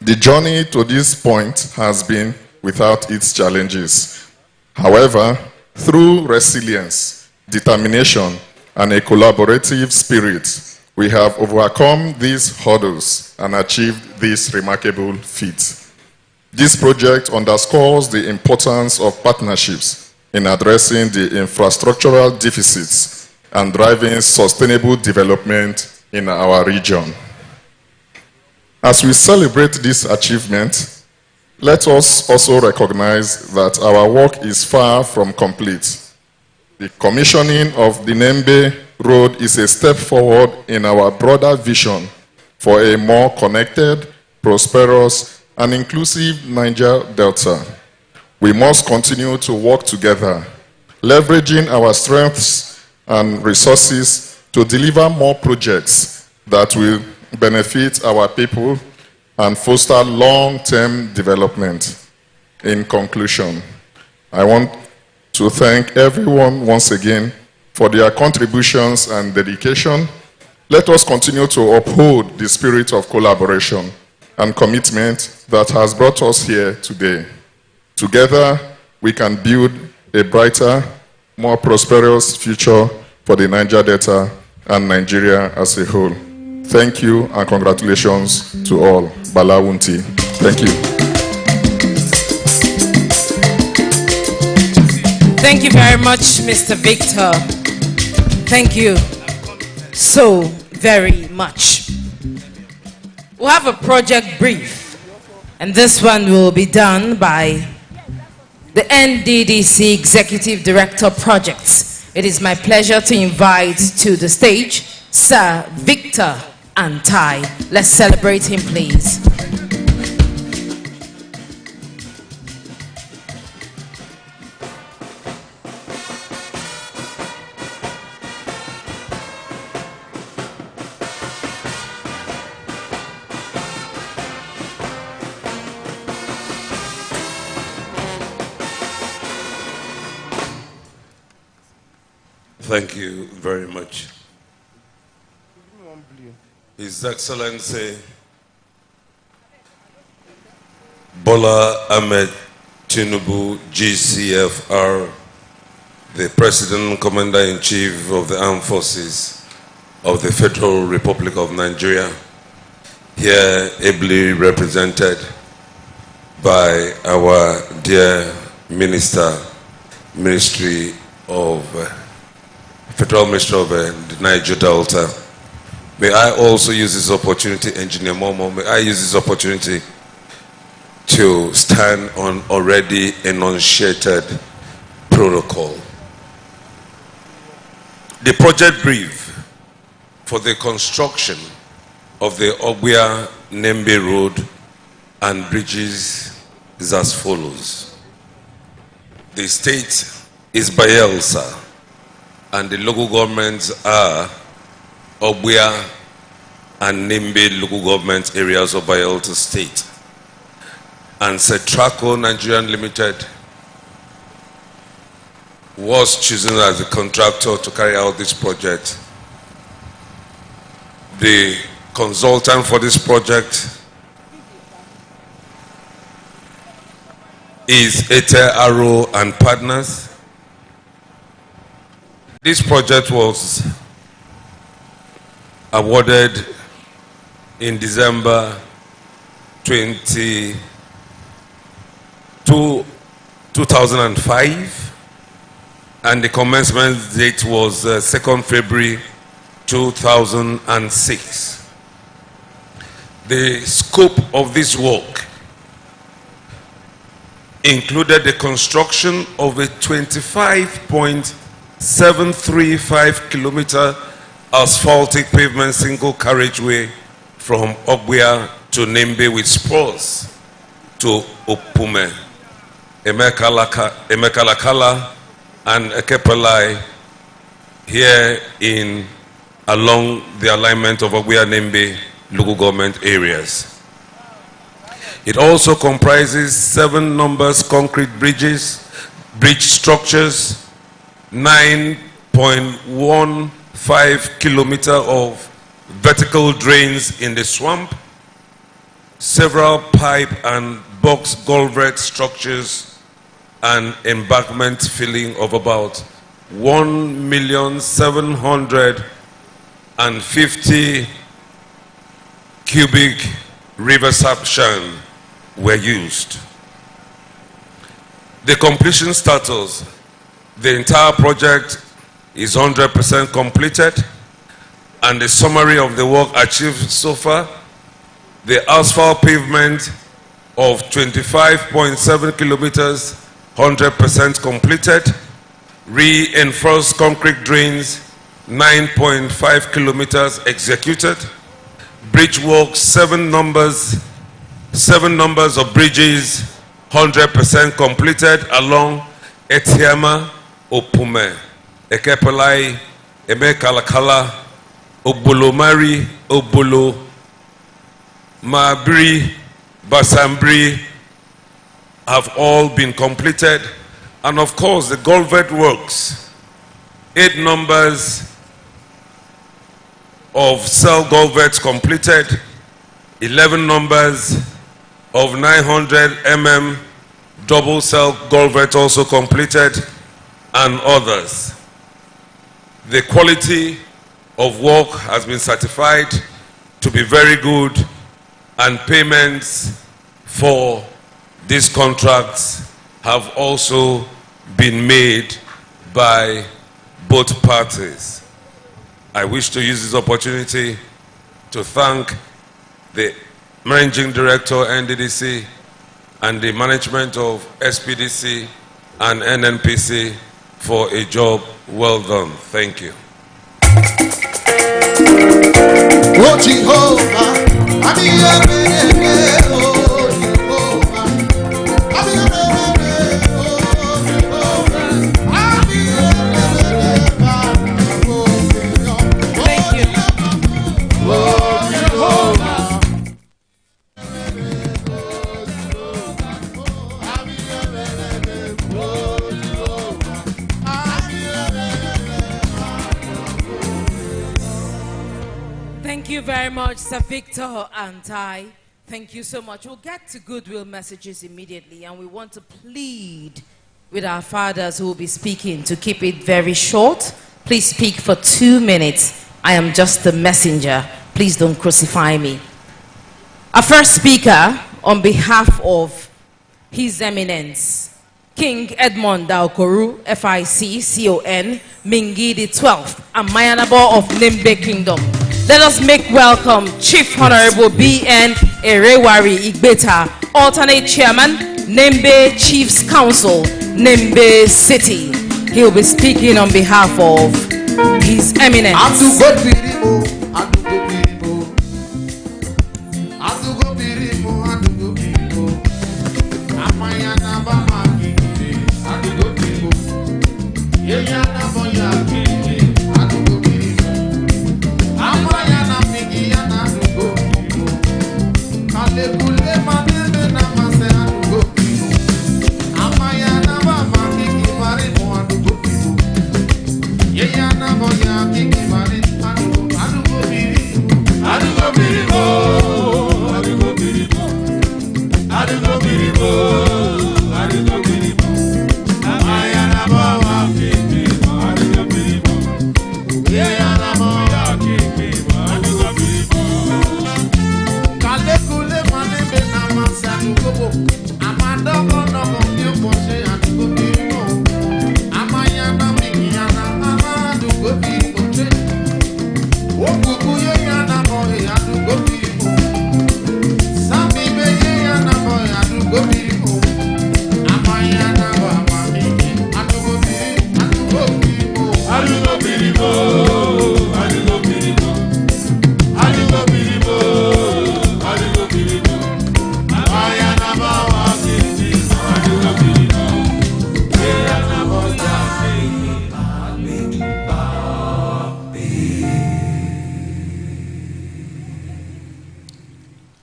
The journey to this point has been without its challenges. However, through resilience, determination, and a collaborative spirit, we have overcome these hurdles and achieved this remarkable feat. This project underscores the importance of partnerships in addressing the infrastructural deficits and driving sustainable development in our region. As we celebrate this achievement, let us also recognize that our work is far from complete. The commissioning of the Nembe Road is a step forward in our broader vision for a more connected, prosperous, and inclusive Niger Delta. We must continue to work together, leveraging our strengths and resources to deliver more projects that will benefit our people and foster long-term development. In conclusion, I want to thank everyone once again for their contributions and dedication. Let us continue to uphold the spirit of collaboration and commitment that has brought us here today. Together, we can build a brighter, more prosperous future for the Niger Delta and Nigeria as a whole. Thank you and congratulations to all. Balawunti. Thank you. Thank you very much, Mr. Victor. Thank you so very much. We'll have a project brief, and this one will be done by the NDDC Executive Director Projects. It is my pleasure to invite to the stage Sir Victor Antai. Let's celebrate him, please. Thank you very much. His Excellency Bola Ahmed Tinubu, GCFR, the President Commander-in-Chief of the Armed Forces of the Federal Republic of Nigeria, here ably represented by our dear Ministry of Federal Ministry of the Niger Delta. May I also use this opportunity, Engineer Momo, may I use this opportunity to stand on already enunciated protocol. The project brief for the construction of the Ogbia Nembe Road and bridges is as follows. The state is Bayelsa, and the local governments are Ogbia and Nembe local government areas of Bayelsa State. And Cetraco Nigerian Limited was chosen as the contractor to carry out this project. The consultant for this project is Ete Arrow and Partners. This project was awarded in December 2005, and the commencement date was 2nd February 2006. The scope of this work included the construction of a 25.735 kilometer asphaltic pavement single carriageway from Ogbia to Nembe with spurs to Opume, Emekalakala and Ekepelai here along the alignment of Ogbia Nembe local government areas. It also comprises 7 concrete bridge structures, 9.15 kilometer of vertical drains in the swamp, several pipe and box culvert structures, and embankment filling of about 1,750,000 cubic river section were used. The completion status: the entire project is 100% completed, and the summary of the work achieved so far: the asphalt pavement of 25.7 kilometers, 100% completed; reinforced concrete drains, 9.5 kilometers executed; bridge work 7 7 numbers of bridges 100% completed along Etiama, Opume, Ekepelai, Emekalakala, Obolomari, Obolo, Mabri, Basambri have all been completed. And of course, the culvert works. 8 numbers of cell culverts completed, 11 numbers of 900 mm double cell culverts also completed, and others. The quality of work has been certified to be very good, and payments for these contracts have also been made by both parties. I wish to use this opportunity to thank the Managing Director, NDDC, and the management of SPDC and NNPC for a job well done. Thank you. Oh Jehovah, Thank you very much, Sir Victor and I. Thank you so much. We'll get to Goodwill messages immediately, and we want to plead with our fathers who will be speaking to keep it very short. Please speak for 2 minutes. I am just the messenger. Please don't crucify me. Our first speaker, on behalf of His Eminence, King Edmond Daokoru, FIC, CON, Mingi the 12th, and Mayanabo of Nembe Kingdom. Let us make welcome Chief Honorable B.N. Erewari Igbeta, alternate chairman, Nembe Chiefs Council, Nembe City. He will be speaking on behalf of His Eminence.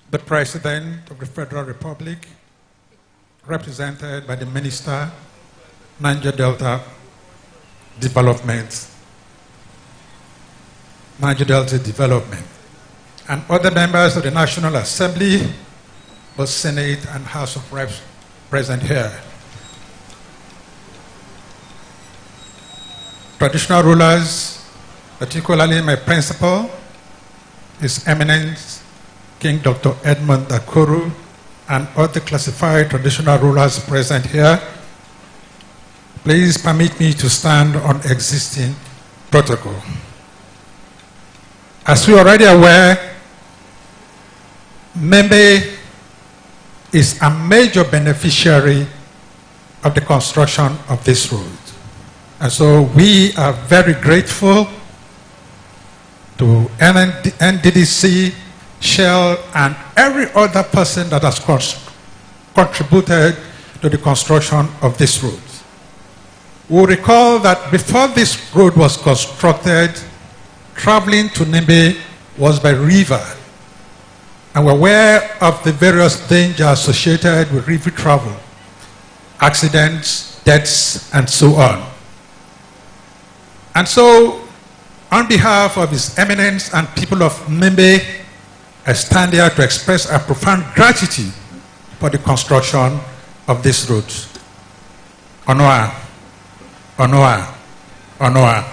The President of the Federal Republic, represented by the Minister, Niger Delta Development, and other members of the National Assembly, both Senate and House of Reps present here. Traditional rulers, particularly my principal, His Eminence King Dr. Edmond Dakoru, and other classified traditional rulers present here, please permit me to stand on existing protocol. As we are already aware, Nembe is a major beneficiary of the construction of this road. And so we are very grateful to NDDC Shell, and every other person that has contributed to the construction of this road. We recall that before this road was constructed, traveling to Nembe was by river, and we're aware of the various dangers associated with river travel, accidents, deaths, and so on. And so, on behalf of His Eminence and people of Nembe, I stand here to express our profound gratitude for the construction of this road. Onoa, Onoa, Onoa.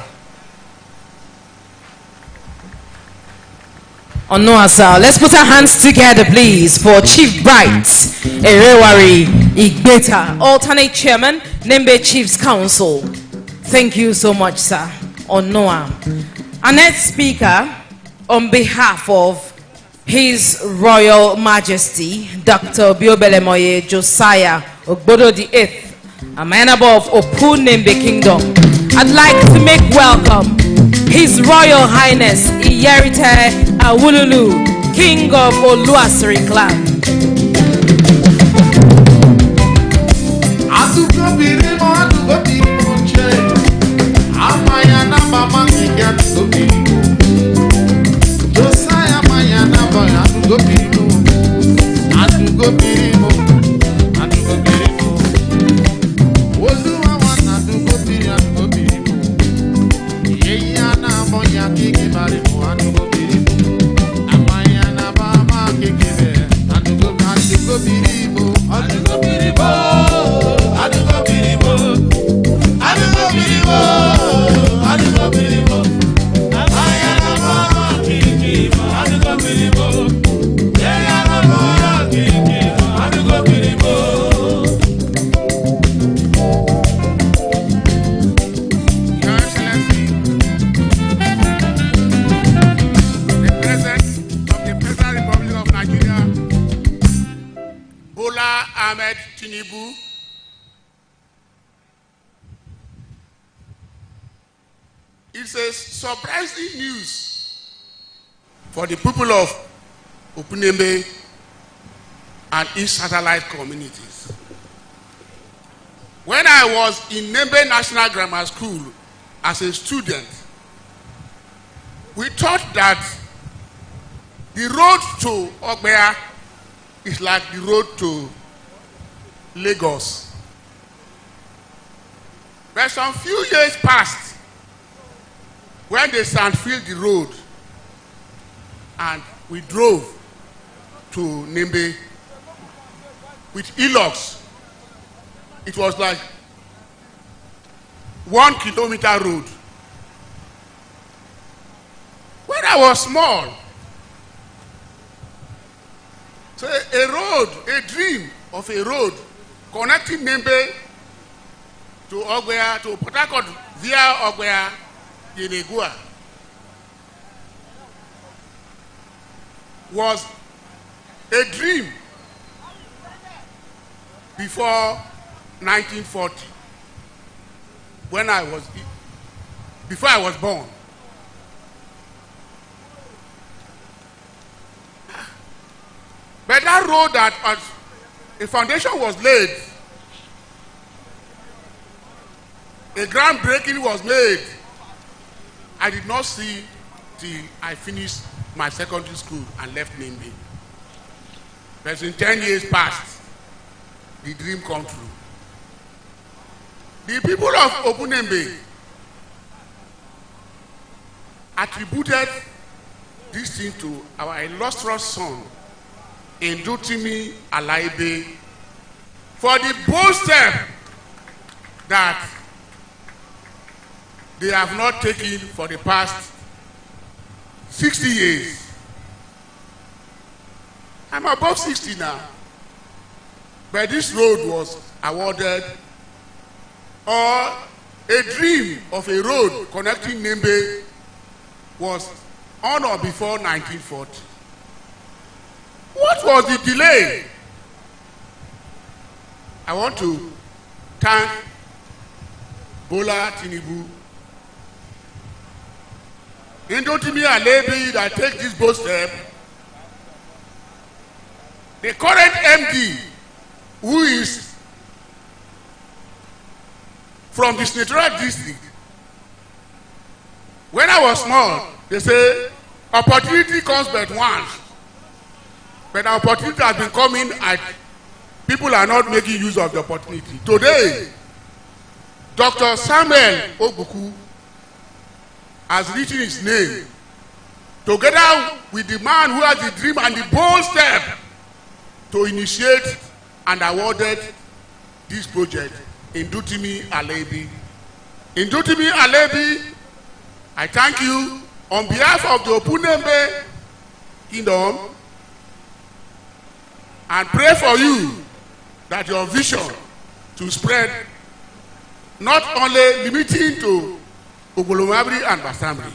Onoa, sir. Let's put our hands together, please, for Chief Bright Erewari Igbeta, alternate chairman, Nembe Chiefs Council. Thank you so much, sir. Onoa. Our next speaker, on behalf of His Royal Majesty, Dr. Biobelemoye Josiah Ogbodo VIII, a member of Opu Nembe Kingdom, I'd like to make welcome His Royal Highness Iyerite Awululu, King of Oluwasiri clan. It's a surprising news for the people of Opu Nembe and its satellite communities. When I was in Nembe National Grammar School as a student, we thought that the road to Ogbia is like the road to Lagos. But some few years passed when they sand-filled the road and we drove to Nembe with e-logs. It was like 1 kilometer road. When I was small, so a road, a dream of a road connecting Nembe to Ogbia, to Port Harcourt via Ogbia, Yenegua, was a dream before 1940, before I was born. But that road that a foundation was laid, a groundbreaking was made, I did not see till I finished my secondary school and left Nembe. But in 10 years past, the dream come true. The people of Opu Nembe attributed this thing to our illustrious son, Ndutimi Alaibe, for the bold step that they have not taken for the past 60 years. I'm above 60 now. But this road was awarded, or a dream of a road connecting Nembe was on or before 1940. What was the delay? I want to thank Bola Tinubu, Ndotimi Alebi, that take this bold step the current MD, who is from the Dignitary district, when I was small, they say opportunity comes but once. But the opportunity has been coming and people are not making use of the opportunity. Today, Dr. Samuel Ogbuku has written his name together with the man who has the dream and the bold step to initiate and awarded this project, Indutimi Alebi. Indutimi Alebi, I thank you on behalf of the Opunembe Kingdom and pray for you that your vision to spread not only limiting to Ogbolomabri and Basamri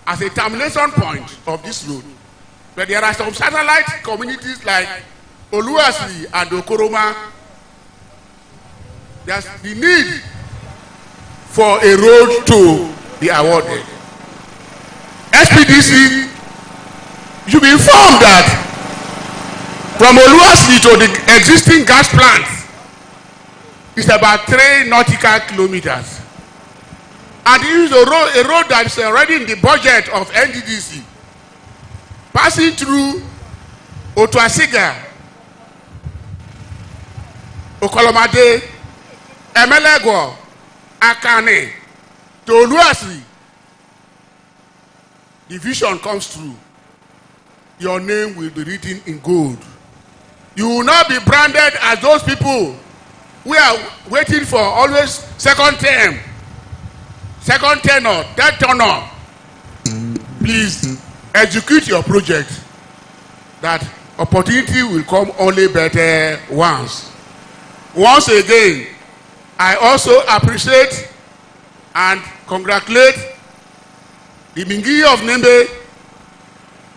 as a termination point of this road, but there are some satellite communities like Oluwasi and Okoroma. There's the need for a road to be awarded. SPDC should be informed that from Oluwasi to the existing gas plant is about 3 nautical kilometers. And it is a road that is already in the budget of NDDC, passing through Otuasiga, Okolomade, Emelego, Akane, to Oluwasi. The vision comes through. Your name will be written in gold. You will not be branded as those people who are waiting for always second term, second tenor, third tenor. Please execute your project. That opportunity will come only better once. Once again, I also appreciate and congratulate the Mingi of Nembe.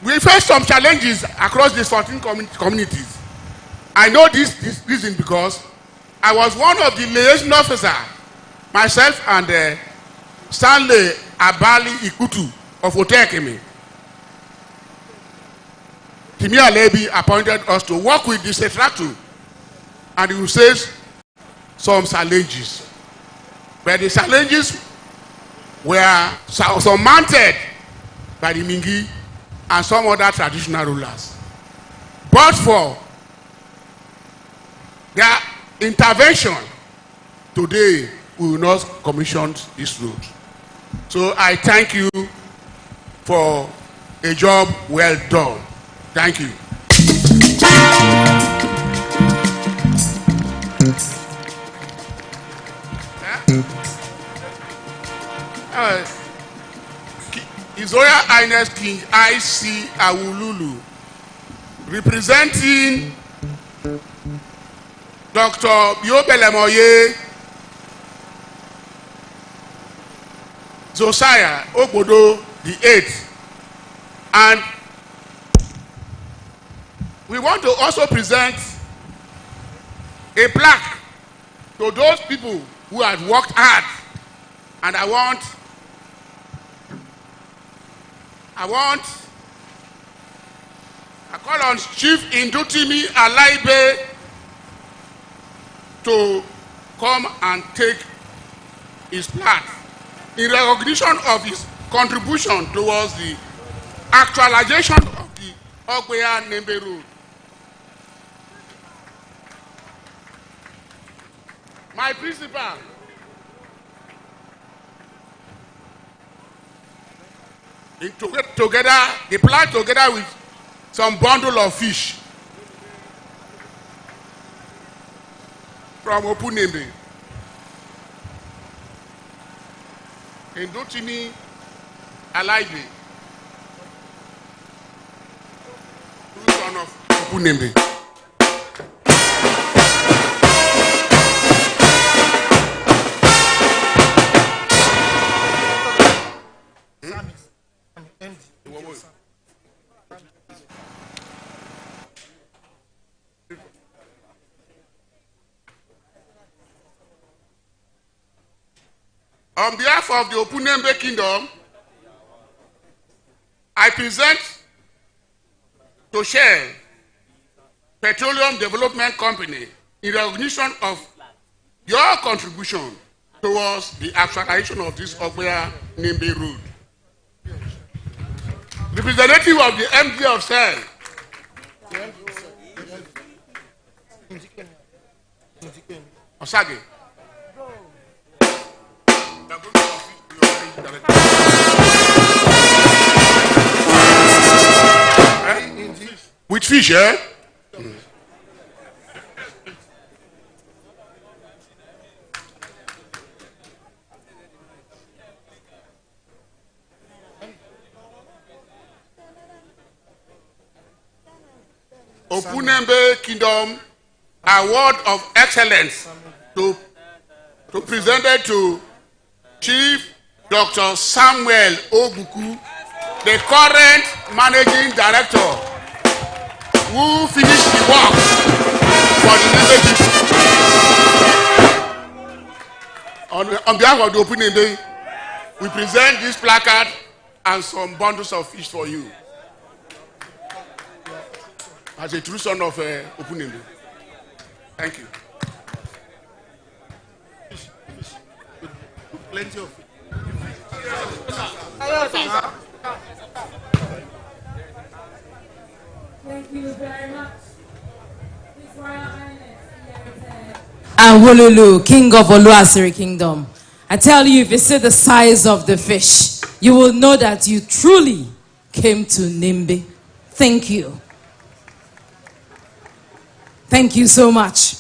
We faced some challenges across these 14 communities. I know this reason because I was one of the liaison officers, myself and Stanley Abali Ikutu of Otekeme. Timi Alebi appointed us to work with the Setratu, and he will say some challenges. But the challenges were surmounted by the Mingi and some other traditional rulers. But for their intervention, today we will not commission this road. So I thank you for a job well done. Thank you. His Royal Highness King I.C. Awululu, representing Dr. Biobelemoye Josiah Ogbodo the 8th, and we want to also present a plaque to those people who have worked hard, and I call on Chief Indutimi Alaibe to come and take his plaque in recognition of his contribution towards the actualization of the Ogbia Nembe Road. My principal, together, the plaque together with some bundle of fish from Opunembe. Indutimi Alaibe, son of Opunembe. On behalf of the Opunembe Kingdom, I present to share Petroleum Development Company in recognition of your contribution towards the actualization of this Ogbia Nembe road. Representative of the MD of Cell. Osage. With fish, eh? Nembe Kingdom Award of Excellence to presented to Chief Dr. Samuel Obuku, the current Managing Director, who finished the work for the Nembe people. On behalf of the Open Nembe, we present this placard and some bundles of fish for you. As a true son of Open Nembe. Thank you. Plenty of Thank you very much. His Royal Highness, Awololu, King of Oluwasiri Kingdom. I tell you, if you see the size of the fish, you will know that you truly came to Nembe. Thank you. Thank you so much.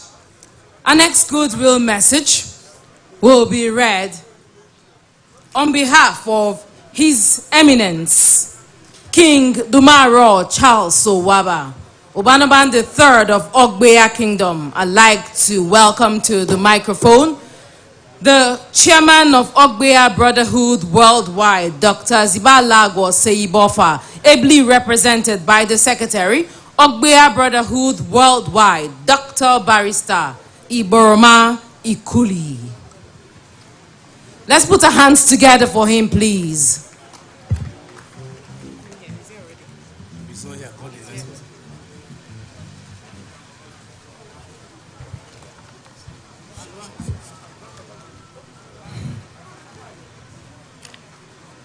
Our next Goodwill message will be read on behalf of His Eminence, King Dumaro Charles Sowaba, Obanaban III of Ogbia Kingdom. I'd like to welcome to the microphone the Chairman of Ogbia Brotherhood Worldwide, Dr. Zibalagwo Seibofa, ably represented by the Secretary, Ogbia Brotherhood Worldwide, Dr. Barrister Iboroma Ikuli. Let's put our hands together for him, please.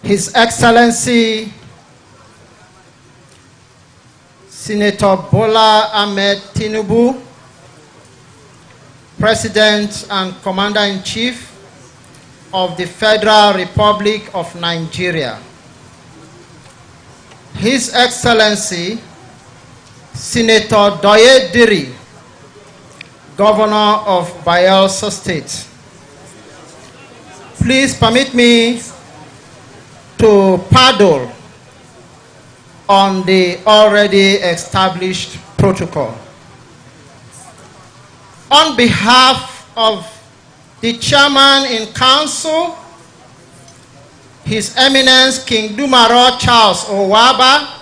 His Excellency Senator Bola Ahmed Tinubu, President and Commander-in-Chief of the Federal Republic of Nigeria. His Excellency Senator Doye Diri, Governor of Bayelsa State. Please permit me to paddle on the already established protocol. On behalf of the Chairman in Council, His Eminence King Dumaro Charles Owaba,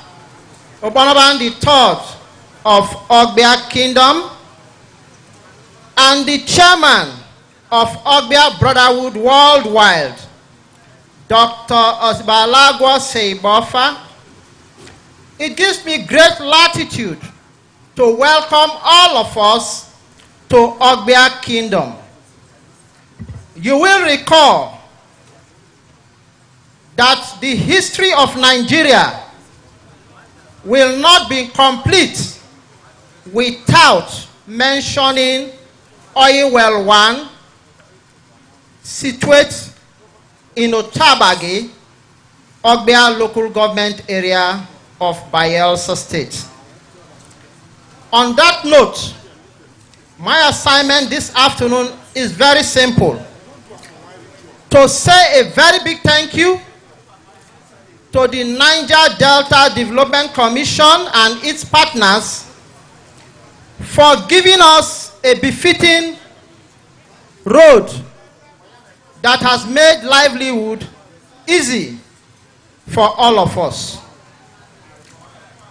Obanaban III of Ogbia Kingdom, and the Chairman of Ogbia Brotherhood Worldwide, Dr. Zibalagwo Seibofa, it gives me great latitude to welcome all of us to Ogbia Kingdom. You will recall that the history of Nigeria will not be complete without mentioning Oil Well 1, situated in Otabagi, Ogbia local government area of Bayelsa State. On that note, my assignment this afternoon is very simple. To say a very big thank you to the Niger Delta Development Commission and its partners for giving us a befitting road that has made livelihood easy for all of us.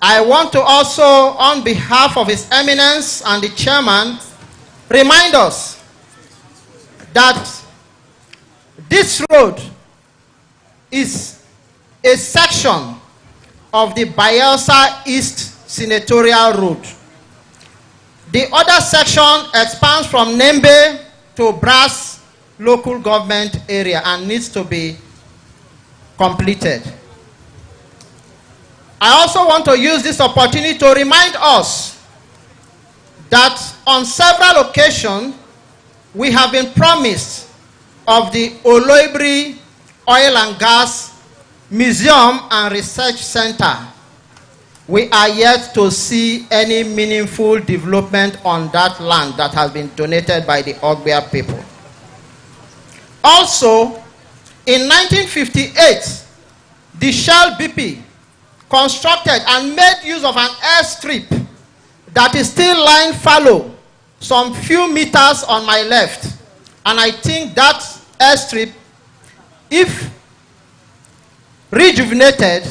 I want to also, on behalf of His Eminence and the Chairman, remind us that this road is a section of the Bayelsa East Senatorial Road. The other section expands from Nembe to Brass local government area and needs to be completed. I also want to use this opportunity to remind us that on several occasions we have been promised of the Oloibri Oil and Gas Museum and Research Center. We are yet to see any meaningful development on that land that has been donated by the Ogbia people. Also, in 1958, the Shell BP constructed and made use of an airstrip that is still lying fallow some few meters on my left. And I think that airstrip, if rejuvenated,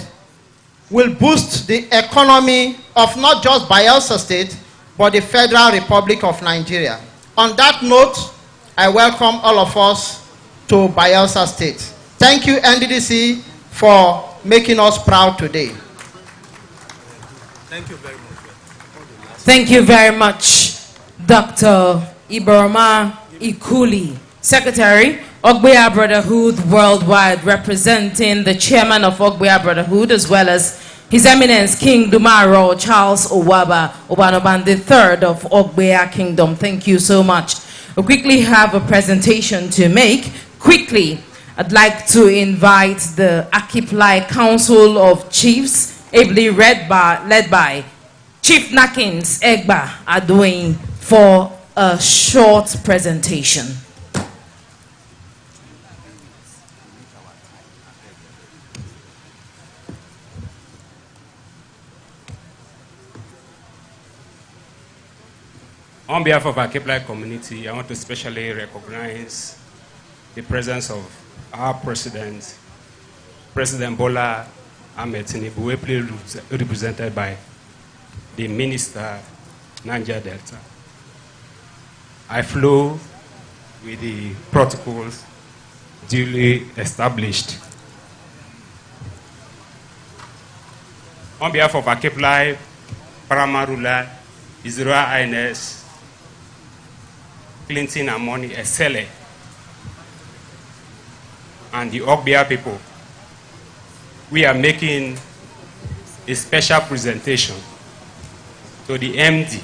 will boost the economy of not just Bayelsa State, but the Federal Republic of Nigeria. On that note, I welcome all of us to Bayelsa State. Thank you, NDDC, for making us proud today. Thank you very much. Thank you very much, Dr. Iboroma Ikuli, Secretary, Ogbia Brotherhood Worldwide, representing the chairman of Ogbia Brotherhood, as well as His Eminence King Dumaro Charles Owaba Obanoban III of Ogbia Kingdom. Thank you so much. We quickly have a presentation to make. Quickly, I'd like to invite the Akiplai Council of Chiefs, ably led by Chief Nakins Egba Adoin, for a short presentation. On behalf of our Akiplai community, I want to especially recognize the presence of our President, President Bola Ahmed Tinubu, ably represented by the Minister, Niger Delta. I flow with the protocols duly established. On behalf of Akiplai, Paramarula, His Royal Highness, Clinton Amoni Esele, and the Ogbia people, we are making a special presentation to the MD,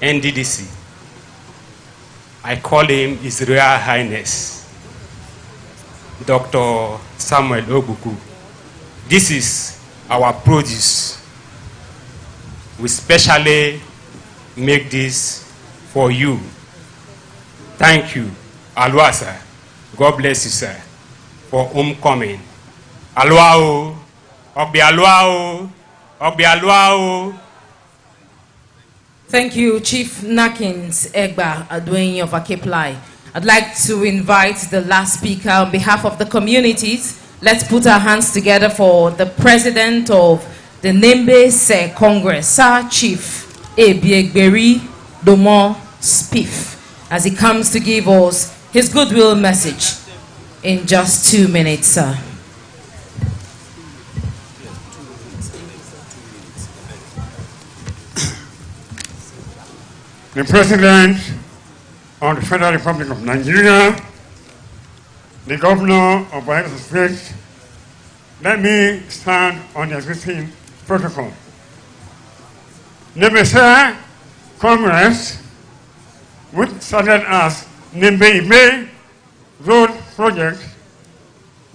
NDDC. I call him His Royal Highness, Dr. Samuel Obuku. This is our produce. We specially make this for you. Thank you, Alwa, sir. God bless you, sir, for homecoming. Alwa, Ogbia Alwa, Ogbia Alwa. Thank you, Chief Nakins Egba Adoin of Akiplai. I'd like to invite the last speaker on behalf of the communities. Let's put our hands together for the president of the Nembe Se Congress, Sir Chief Ebiegberi Domo Spiff, as he comes to give us his goodwill message in just 2 minutes, sir. The President of the Federal Republic of Nigeria, the Governor of Bayelsa State, let me stand on the existing protocol. Nembe Congress, which started as Nembe Road Project,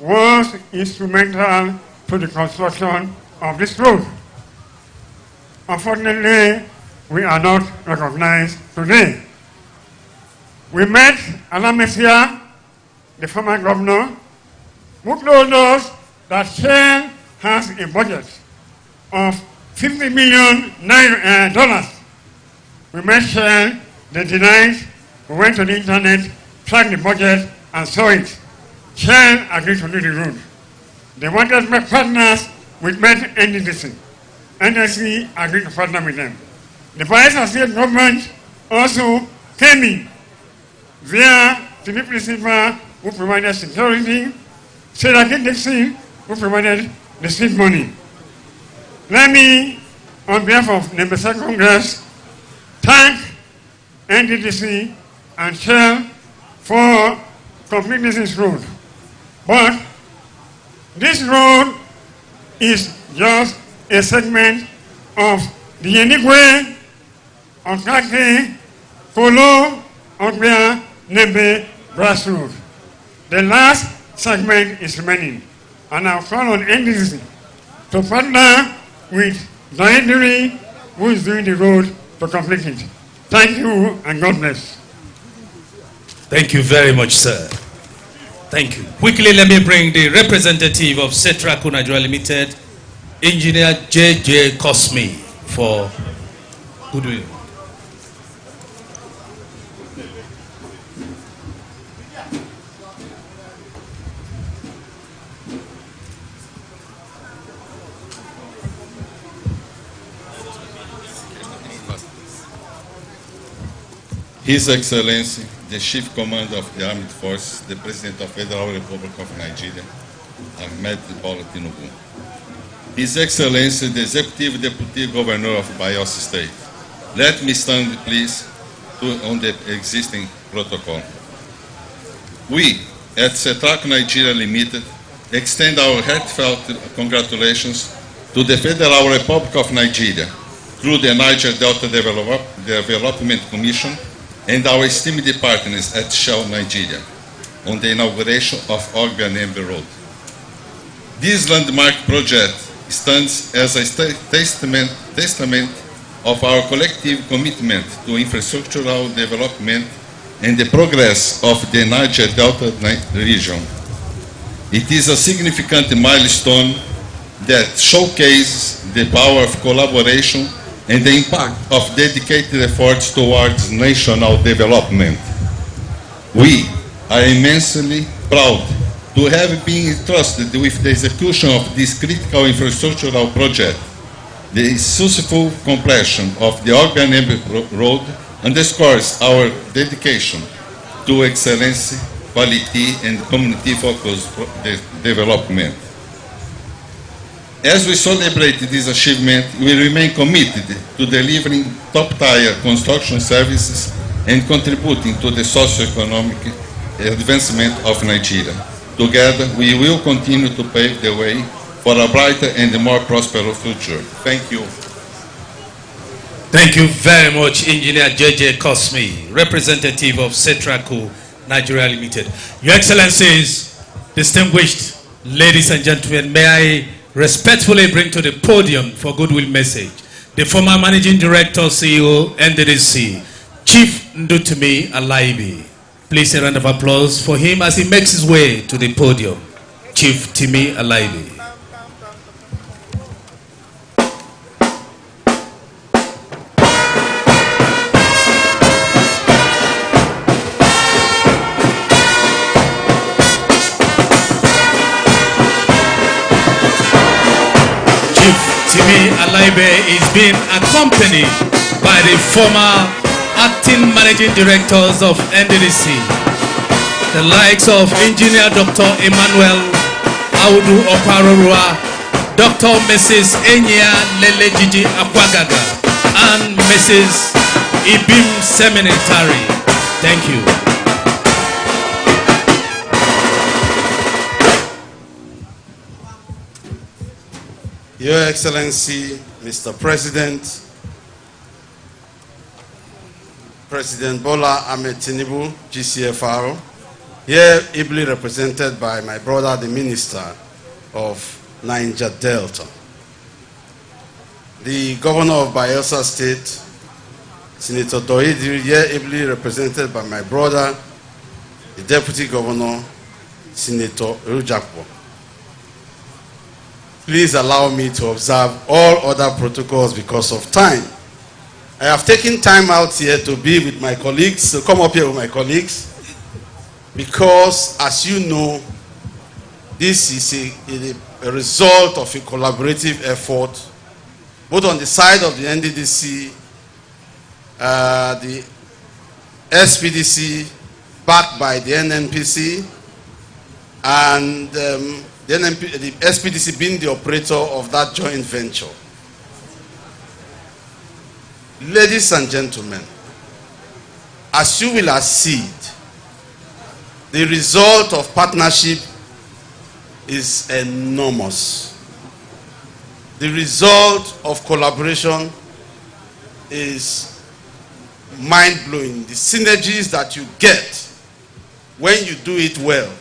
was instrumental to the construction of this road. Unfortunately, we are not recognized today. We met Alamesia, the former governor, who told us that Shell has a budget of $50 million. We met Shell, they denied, we went to the internet, tracked the budget, and saw it. Shell agreed to do the road. They wanted to make partners with NDDC. NDDC agreed to partner with them. The Bayelsa State government also came in via the principal who provided security, NDDC who provided the seed money. Let me, on behalf of Nembe Congress, thank NDDC and Shell for completing this road. But this road is just a segment of the Enigwe, Okake, Kolo, Ogbia, Nembe, Brass Road. The last segment is remaining, and I'll call on NDDC to partner with Dignitary, who is doing the road to complete it. Thank you, and God bless. Thank you very much, sir. Thank you. Quickly, let me bring the representative of Setraco Nigeria Limited, Engineer J.J. Cosme, for Goodwill. His Excellency, the Chief Commander of the Armed Forces, the President of the Federal Republic of Nigeria, Ahmed Bola Tinubu. His Excellency, the Executive Deputy Governor of Bayelsa State. Let me stand, please, on the existing protocol. We, at Setraco Nigeria Limited, extend our heartfelt congratulations to the Federal Republic of Nigeria through the Niger Delta Development Commission and our esteemed partners at Shell Nigeria on the inauguration of Ogbia Nembe Road. This landmark project stands as a testament of our collective commitment to infrastructural development and the progress of the Niger Delta region. It is a significant milestone that showcases the power of collaboration and the impact of dedicated efforts towards national development. We are immensely proud to have been entrusted with the execution of this critical infrastructural project. The successful completion of the Ogbia Nembe Road underscores our dedication to excellence, quality, and community-focused development. As we celebrate this achievement, we remain committed to delivering top-tier construction services and contributing to the socio-economic advancement of Nigeria. Together, we will continue to pave the way for a brighter and more prosperous future. Thank you. Thank you very much, Engineer J.J. Cosme, representative of Setraco Nigeria Limited. Your Excellencies, distinguished ladies and gentlemen, may I respectfully bring to the podium for Goodwill message the former Managing Director, CEO, NDDC, Chief Ndutumi Alaibi. Please a round of applause for him as he makes his way to the podium. Chief Timi Alaibi. Timi Alaibe is being accompanied by the former acting managing directors of NDDC, the likes of Engineer Dr. Emmanuel Audu Oparorua, Dr. Mrs. Enya Lele Gigi Akwagaga, and Mrs. Ibim Seminatari. Thank you. Your Excellency, Mr. President, President Bola Ahmed Tinubu, GCFR, here ably represented by my brother, the Minister of Niger Delta, the Governor of Bayelsa State, Senator Doidiri, here ably represented by my brother, the Deputy Governor, Senator Rujakpo. Please allow me to observe all other protocols because of time. I have taken time out here to be with my colleagues, to come up here with my colleagues, because as you know, this is a result of a collaborative effort, both on the side of the NDDC, the SPDC, backed by the NNPC, and the SPDC being the operator of that joint venture. Ladies and gentlemen, as you will accede, the result of partnership is enormous. The result of collaboration is mind-blowing. The synergies that you get when you do it well.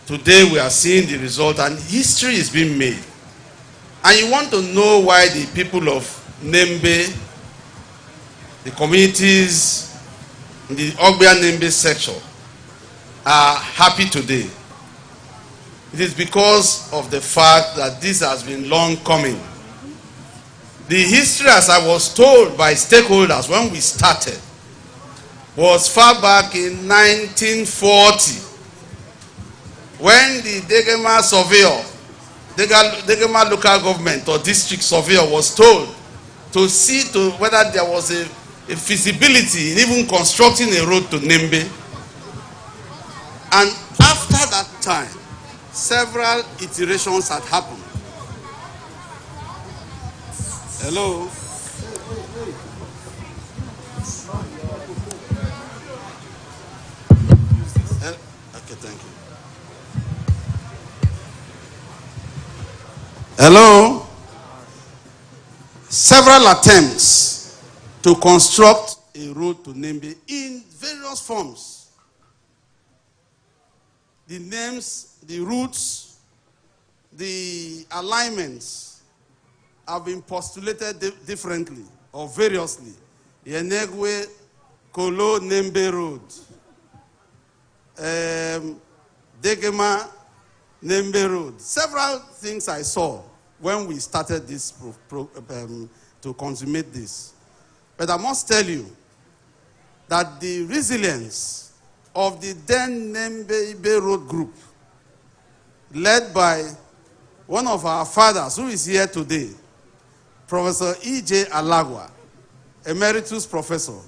Today we are seeing the result and history is being made. And you want to know why the people of Nembe, the communities in the Ogbia Nembe section are happy today. It is because of the fact that this has been long coming. The history, as I was told by stakeholders when we started, was far back in 1940, when the Degema surveyor, Degema local government or district surveyor was told to see to whether there was a feasibility in even constructing a road to Nembe. And after that time, several iterations had happened. Hello? Okay, thank you. Hello? Several attempts to construct a road to Nembe in various forms. The names, the routes, the alignments have been postulated differently or variously. Yenegwe Kolo Nembe Road, Degema Nembe Road. Several things I saw when we started this to consummate this. But I must tell you that the resilience of the then Nembe Road Group, led by one of our fathers who is here today, Professor E.J. Alagwa, Emeritus Professor,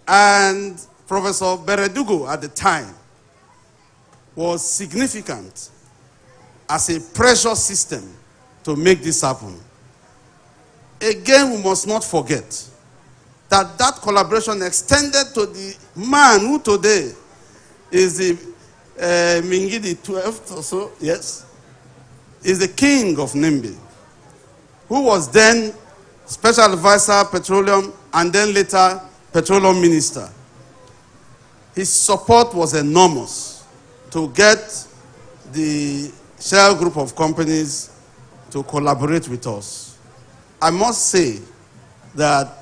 and Professor Beredugo at the time, was significant as a pressure system to make this happen. Again, we must not forget that that collaboration extended to the man who today is the Mingi the 12th or so, yes, is the king of Nembe, who was then Special Advisor Petroleum and then later Petroleum Minister. His support was enormous to get the Shell group of companies to collaborate with us. I must say that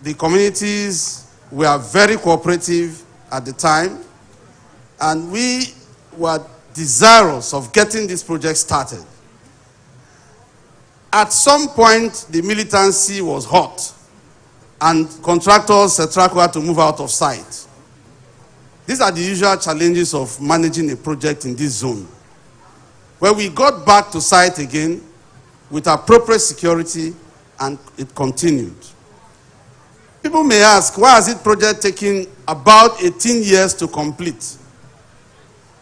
the communities were very cooperative at the time, and we were desirous of getting this project started. At some point, the militancy was hot, and contractors, etc., had to move out of sight. These are the usual challenges of managing a project in this zone. When we got back to site again with appropriate security, and it continued. People may ask, why has it project taking about 18 years to complete?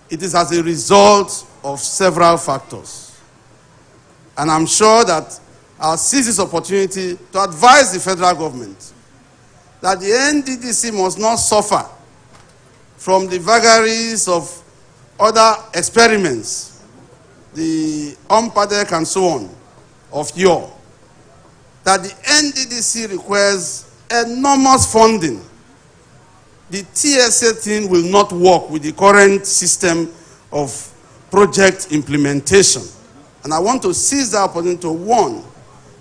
It is as a result of several factors. And I'm sure that I'll seize this opportunity to advise the federal government that the NDDC must not suffer from the vagaries of other experiments, the UMPADEC and so on, of YOR, that the NDDC requires enormous funding. The TSA thing will not work with the current system of project implementation. And I want to seize the opportunity to warn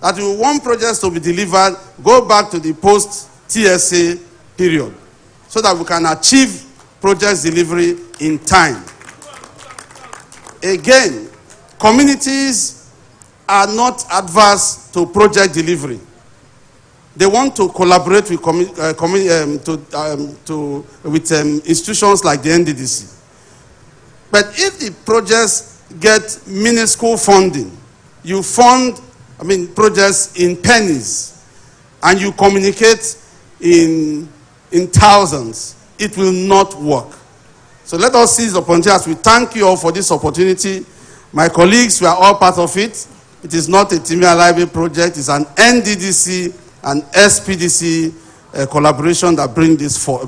that if we want projects to be delivered, go back to the post-TSA period so that we can achieve project delivery in time. Again, communities are not adverse to project delivery. They want to collaborate with, institutions like the NDDC. But if the projects get minuscule funding, you fund, projects in pennies, and you communicate in thousands, it will not work. So let us seize the opportunity as we thank you all for this opportunity. My colleagues, we are all part of it. It is not a Timia Library project, it's an NDDC and SPDC collaboration that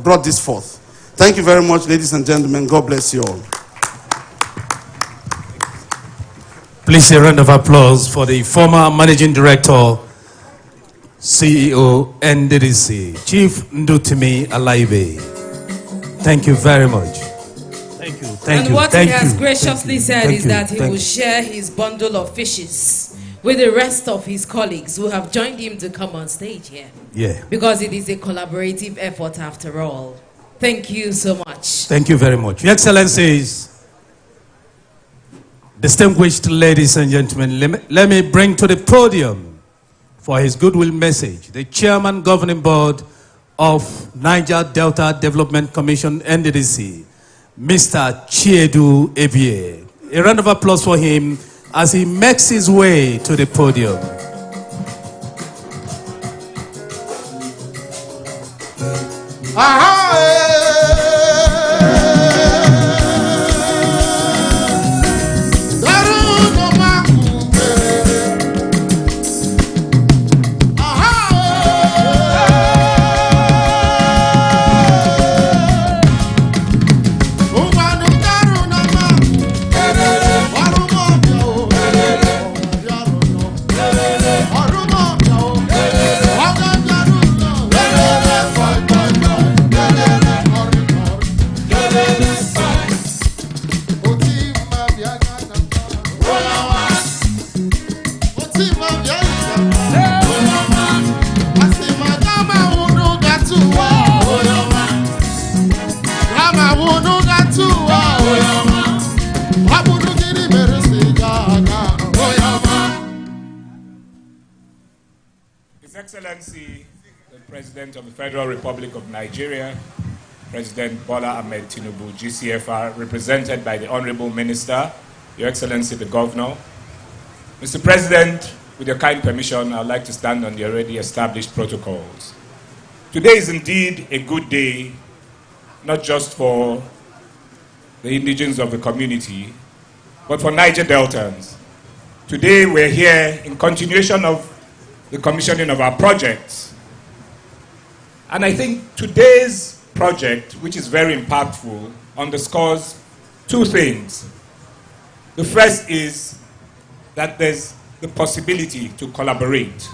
brought this forth. Thank you very much, ladies and gentlemen. God bless you all. Please a round of applause for the former Managing Director, CEO, NDDC, Chief Ndutimi Alaibe. Thank you very much. Thank you. Thank you. What Thank he has you. graciously said Thank is you. that he Thank will you. share his bundle of fishes with the rest of his colleagues who have joined him to come on stage here. Yeah. Because it is a collaborative effort after all. Thank you so much. Thank you very much. Your Excellencies, distinguished ladies and gentlemen, let me bring to the podium for his goodwill message the Chairman Governing Board of Niger Delta Development Commission, NDDC, Mr. Chiedu Ebie. A round of applause for him as he makes his way to the podium. His Excellency, the President of the Federal Republic of Nigeria, President Bola Ahmed Tinubu, GCFR, represented by the Honorable Minister, Your Excellency the Governor. Mr. President, with your kind permission, I'd like to stand on the already established protocols. Today is indeed a good day, not just for the indigents of the community, but for Niger Deltans. Today we're here in continuation of the commissioning of our projects. And I think today's project, which is very impactful, underscores two things. The first is that there's the possibility to collaborate.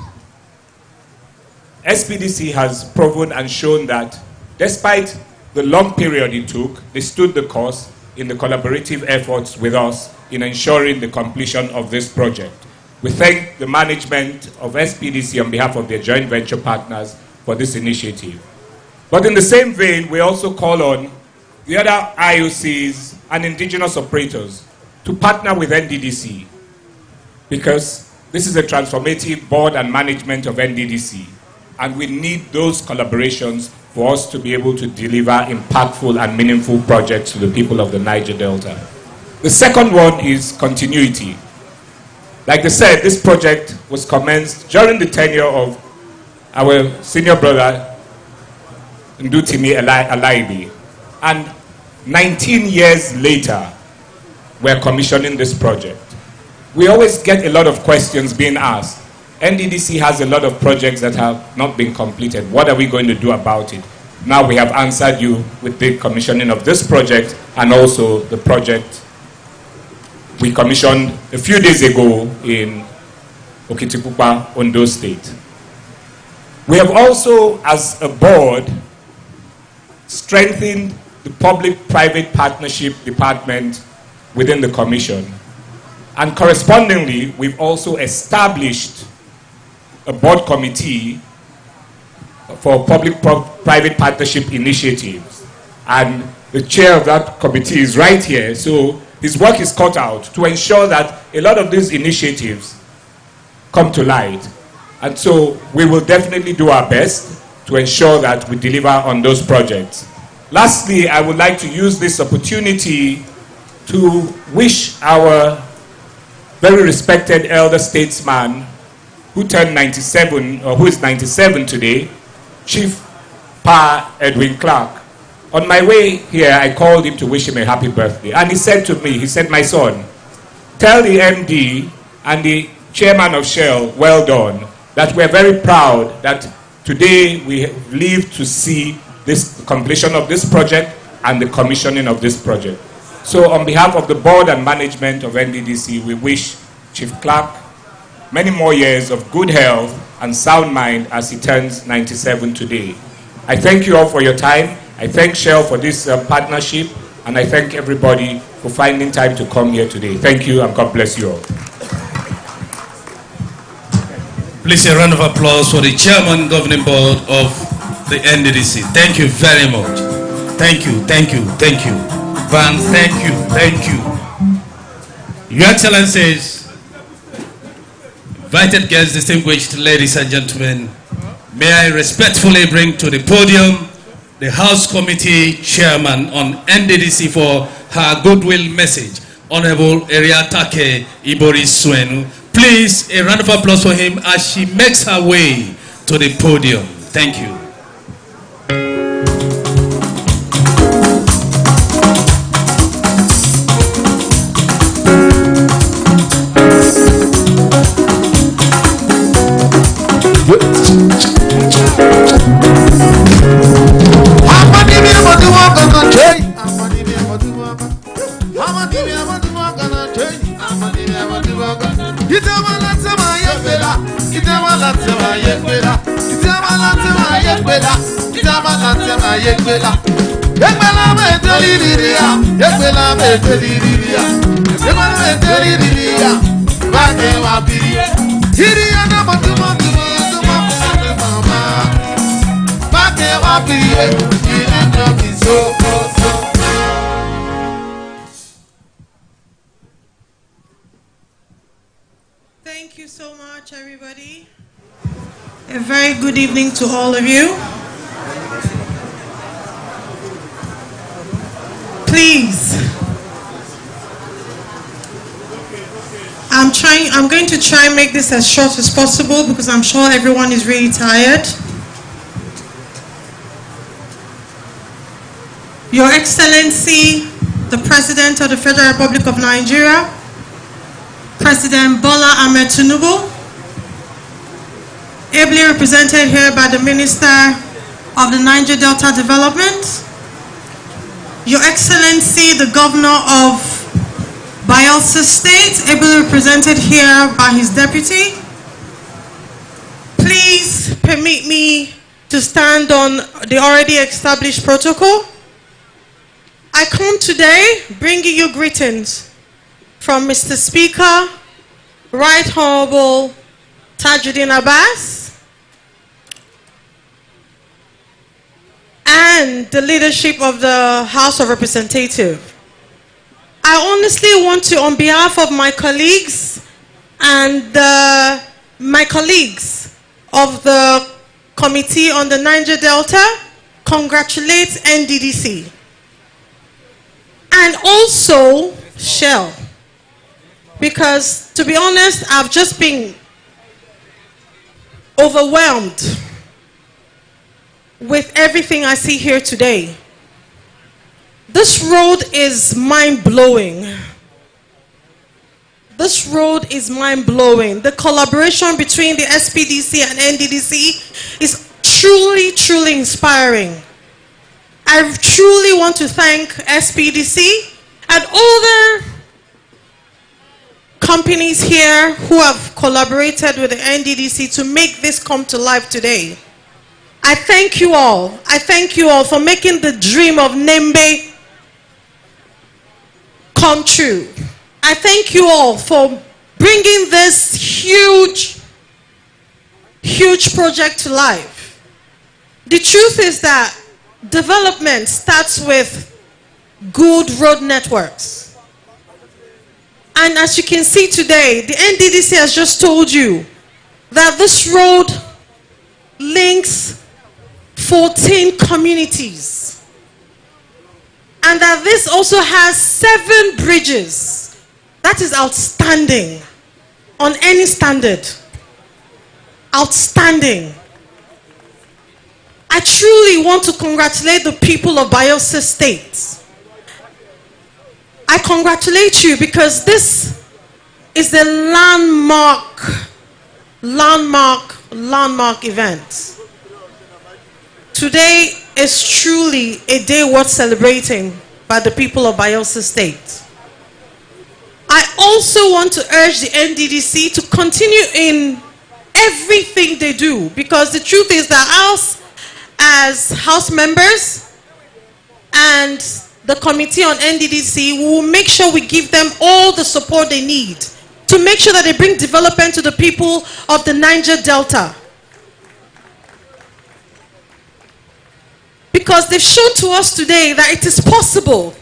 SPDC has proven and shown that despite the long period it took, they stood the course in the collaborative efforts with us in ensuring the completion of this project. We thank the management of SPDC on behalf of their joint venture partners for this initiative. But in the same vein, we also call on the other IOCs and indigenous operators to partner with NDDC, because this is a transformative board and management of NDDC, and we need those collaborations for us to be able to deliver impactful and meaningful projects to the people of the Niger Delta. The second one is continuity. Like I said, this project was commenced during the tenure of our senior brother, Ndutimi Alaibe. And 19 years later, we're commissioning this project. We always get a lot of questions being asked. NDDC has a lot of projects that have not been completed. What are we going to do about it? Now we have answered you with the commissioning of this project and also the project we commissioned a few days ago in Okitipupa, Ondo State. We have also, as a board, strengthened the public-private partnership department within the commission. And correspondingly, we've also established a board committee for public-private partnership initiatives. And the chair of that committee is right here. So his work is cut out to ensure that a lot of these initiatives come to light. And so we will definitely do our best to ensure that we deliver on those projects. Lastly, I would like to use this opportunity to wish our very respected elder statesman who turned 97, or who is 97 today, Chief Pa Edwin Clark. On my way here, I called him to wish him a happy birthday. And he said to me, he said, my son, tell the MD and the chairman of Shell, well done. that we're very proud that today we have lived to see this completion of this project and the commissioning of this project. So on behalf of the board and management of NDDC, we wish Chief Clerk many more years of good health and sound mind as he turns 97 today. I thank you all for your time. I thank Shell for this partnership, and I thank everybody for finding time to come here today. Thank you, and God bless you all. Please a round of applause for the Chairman Governing Board of the NDDC. Thank you very much. Thank you, thank you, thank you. Van, thank you, thank you. Your Excellencies, invited guests, distinguished ladies and gentlemen, may I respectfully bring to the podium the House Committee Chairman on NDDC for her goodwill message, Honorable Eriatake Ibori Swenu. Please, a round of applause for him as she makes her way to the podium. Thank you. Thank you so much, everybody. A very good evening to all of you. Please, I'm going to try and make this as short as possible because I'm sure everyone is really tired. Your Excellency, the President of the Federal Republic of Nigeria, President Bola Ahmed Tinubu, ably represented here by the Minister of the Niger Delta Development, Your Excellency, the Governor of Bayelsa State, ably represented here by his deputy. Please permit me to stand on the already established protocol. I come today bringing you greetings from Mr. Speaker, Right Honorable Tajuddin Abbas, and the leadership of the House of Representatives. I honestly want to, on behalf of my colleagues and my colleagues of the Committee on the Niger Delta, congratulate NDDC and also Shell. Because, to be honest, I've just been overwhelmed with everything I see here today. This road is mind-blowing. This road is mind-blowing. The collaboration between the SPDC and NDDC is truly, truly inspiring. I truly want to thank SPDC and all the companies here who have collaborated with the NDDC to make this come to life today. I thank you all. I thank you all for making the dream of Nembe come true. I thank you all for bringing this huge, huge project to life. The truth is that development starts with good road networks. And as you can see today, the NDDC has just told you that this road links 14 communities. And that this also has 7 bridges. That is outstanding on any standard. Outstanding. I truly want to congratulate the people of Bayelsa State. I congratulate you because this is the landmark landmark event. Today is truly a day worth celebrating by the people of Bayelsa State. I also want to urge the NDDC to continue in everything they do, because the truth is that us as House members and the committee on NDDC, we will make sure we give them all the support they need to make sure that they bring development to the people of the Niger Delta. Because they've shown to us today that it is possible.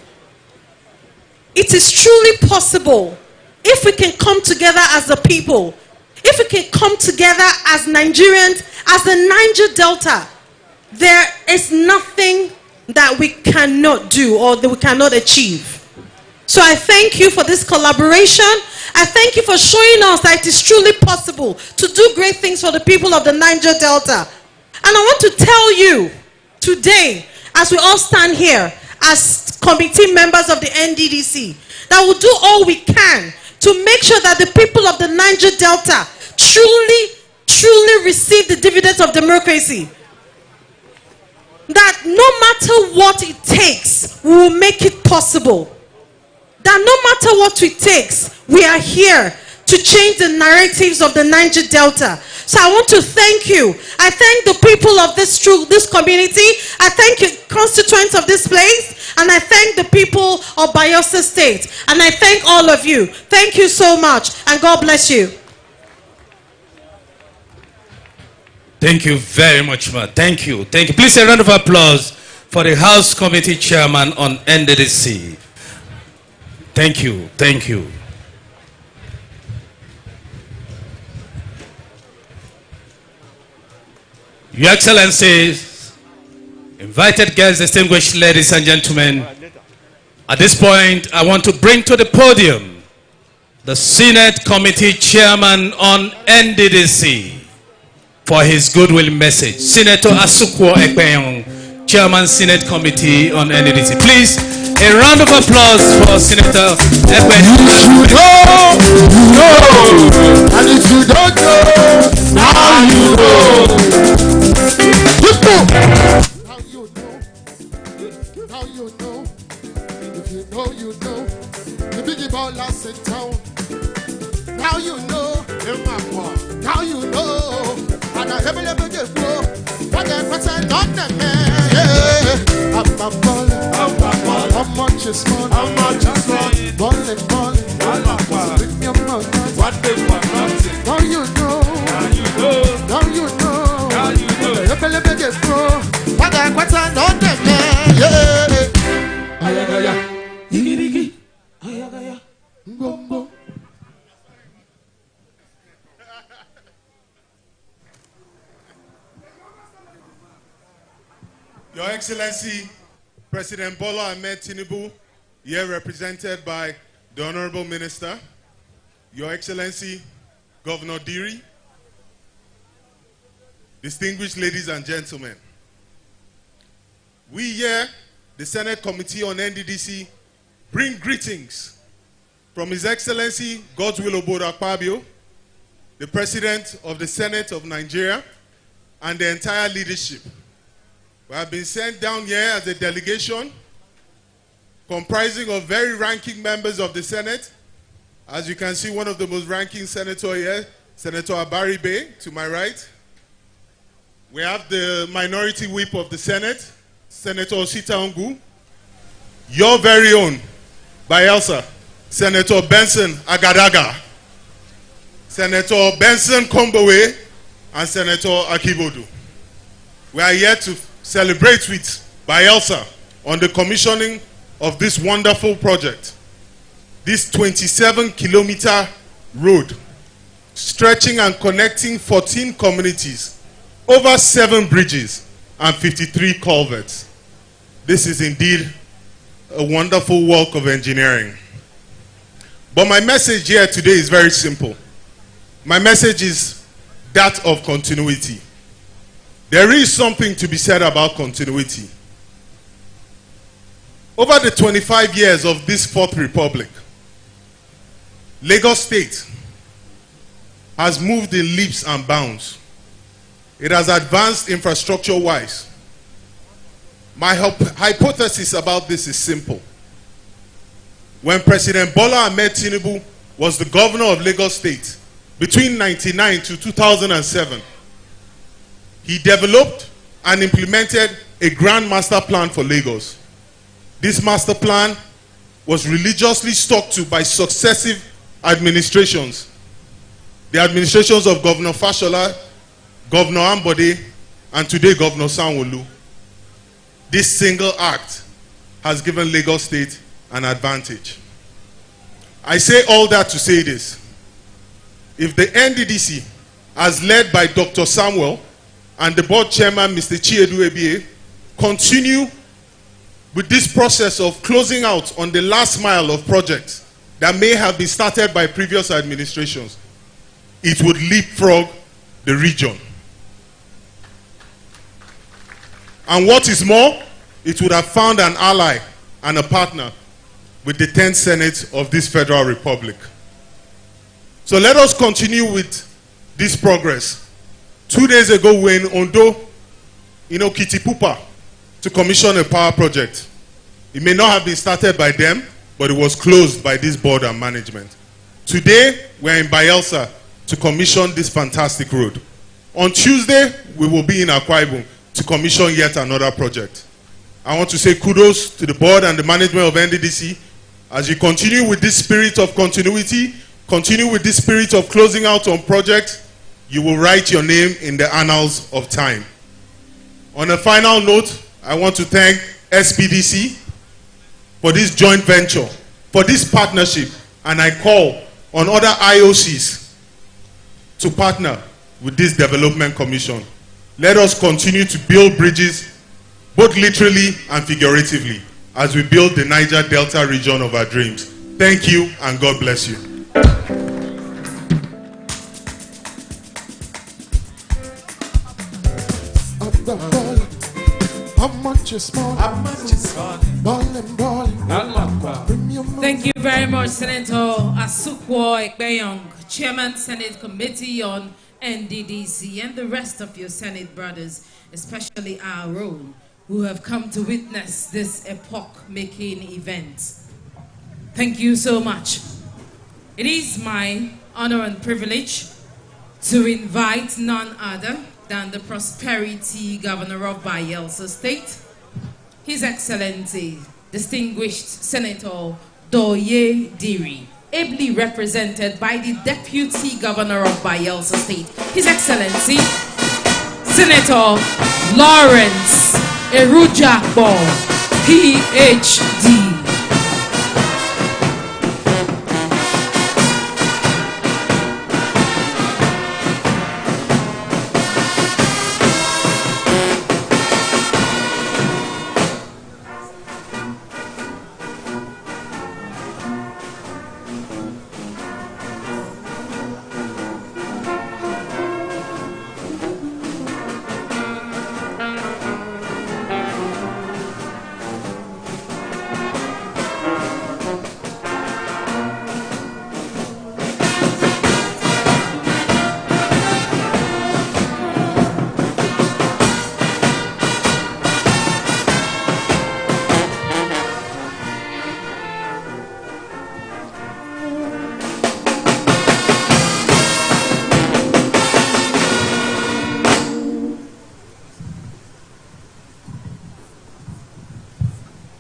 It is truly possible if we can come together as a people, if we can come together as Nigerians, as the Niger Delta. There is nothing that we cannot do or that we cannot achieve. So I thank you for this collaboration. I thank you for showing us that it is truly possible to do great things for the people of the Niger Delta. And I want to tell you today, as we all stand here as committee members of the NDDC, that we'll do all we can to make sure that the people of the Niger Delta truly receive the dividends of democracy. That no matter what it takes, we will make it possible. That no matter what it takes, we are here to change the narratives of the Niger Delta. So I want to thank you. I thank the people of this community. I thank you, constituents of this place. And I thank the people of Bayelsa State. And I thank all of you. Thank you so much. And God bless you. Thank you very much, ma. Thank you. Thank you. Please a round of applause for the House Committee Chairman on NDDC. Thank you. Thank you. Your Excellencies, invited guests, distinguished ladies and gentlemen, at this point, I want to bring to the podium the Senate Committee Chairman on NDDC for his goodwill message. Senator Asukwo Ekpenyong, Chairman Senate Committee on NDDC. Please, a round of applause for Senator Ekpenyong. You know, and if you don't know, now you know. Now you know. Now you know. If you know, you know. The biggie ballers in town. Now you know. Now you know. And I have a little bit of flow. But I put a lot of man. Yeah. I'm a ball. How much is money? How much is money? Ball. Bring your money. What they want nothing. Now you know. Now you know. Now you know. Now you know. I have a little bit of flow. But I put a lot of man. Yeah. Ayagaya. Igirigi. Ayagaya. Ngombo. Your Excellency, President Bola Ahmed Tinubu, here represented by the Honorable Minister, Your Excellency, Governor Diri, distinguished ladies and gentlemen. We here, the Senate Committee on NDDC, bring greetings from His Excellency Goodwill Akpabio, the President of the Senate of Nigeria, and the entire leadership. We have been sent down here as a delegation comprising of very ranking members of the Senate. As you can see, one of the most ranking senators here, Senator Abari Bey, to my right. We have the minority whip of the Senate, Senator Osita Ongu. Your very own, Bayelsa, Senator Benson Agadaga, Senator Benson Kombowe, and Senator Akibodu. We are here to celebrate with Bayelsa on the commissioning of this wonderful project. This 27-kilometer road stretching and connecting 14 communities, over 7 bridges and 53 culverts. This is indeed a wonderful work of engineering. But my message here today is very simple. My message is that of continuity. There is something to be said about continuity. Over the 25 years of this Fourth Republic, Lagos State has moved in leaps and bounds. It has advanced infrastructure-wise. My hypothesis about this is simple. When President Bola Ahmed Tinubu was the governor of Lagos State between 1999 to 2007, he developed and implemented a grand master plan for Lagos. This master plan was religiously stuck to by successive administrations. The administrations of Governor Fashola, Governor Ambode, and today Governor Sanwo-Olu. This single act has given Lagos State an advantage. I say all that to say this. If the NDDC, as led by Dr. Samuel and the board chairman, Mr. Chiedu Ebie, continue with this process of closing out on the last mile of projects that may have been started by previous administrations, it would leapfrog the region. And what is more, it would have found an ally and a partner with the 10th Senate of this Federal Republic. So let us continue with this progress. 2 days ago, we were in Ondo, Kitipupa, to commission a power project. It may not have been started by them, but it was closed by this board and management. Today, we're in Bayelsa to commission this fantastic road. On Tuesday, we will be in Akwa Ibom to commission yet another project. I want to say kudos to the board and the management of NDDC. As you continue with this spirit of continuity, continue with this spirit of closing out on projects, you will write your name in the annals of time. On a final note, I want to thank SPDC for this joint venture, for this partnership, and I call on other IOCs to partner with this development commission. Let us continue to build bridges, both literally and figuratively, as we build the Niger Delta region of our dreams. Thank you, and God bless you. Thank you very much, Senator Asukwo Ekpeyong, Chairman, Senate Committee on NDDC, and the rest of your Senate brothers, especially our own, who have come to witness this epoch-making event. Thank you so much. It is my honor and privilege to invite none other than the Prosperity Governor of Bayelsa State, His Excellency, Distinguished Senator Doye Diri, ably represented by the Deputy Governor of Bayelsa State, His Excellency, Senator Lawrence Erujakbo, PhD.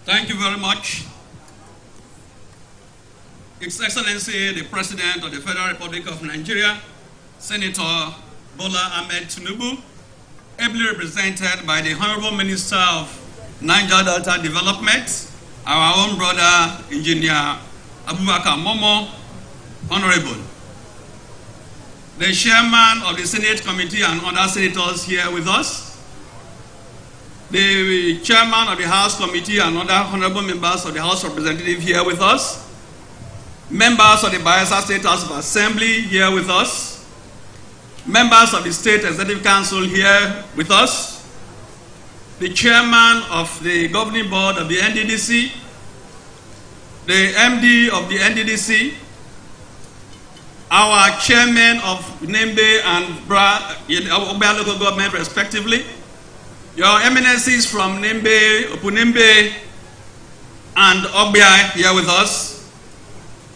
Thank you very much. His Excellency, the President of the Federal Republic of Nigeria, Senator Bola Ahmed Tinubu, ably represented by the Honorable Minister of Niger Delta Development, our own brother, Engineer Abubakar Momo, Honorable. The Chairman of the Senate Committee and other senators here with us, the Chairman of the House Committee and other honorable members of the House of Representatives here with us, members of the Bayelsa State House of Assembly here with us, members of the State Executive Council here with us, the Chairman of the Governing Board of the NDDC, the MD of the NDDC, our chairman of Nembe and Ogbia local government respectively, your eminences from Nembe, Opunembe, and Ogbia here with us.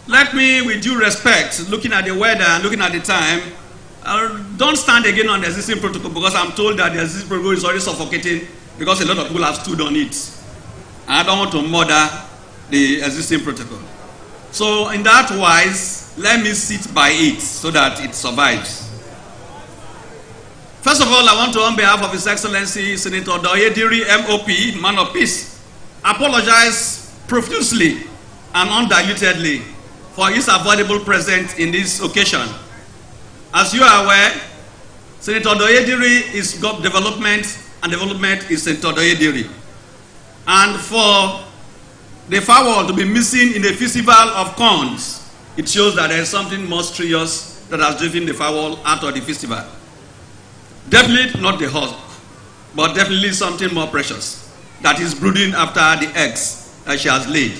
Let me, with due respect, looking at the weather and looking at the time, don't stand again on the existing protocol, because I'm told that the existing protocol is already suffocating because a lot of people have stood on it. I don't want to murder the existing protocol. So in that wise, let me sit by it so that it survives. First of all, I want to, on behalf of His Excellency Senator Doyediri MOP, Man of Peace, apologize profusely and undilutedly for his avoidable presence in this occasion. As you are aware, Senator Doyediri is development, and development is Senator Doyediri. And for the fowl to be missing in the festival of corns, it shows that there is something more serious that has driven the fowl out of the festival. Definitely not the hawk, but definitely something more precious that is brooding after the eggs that she has laid.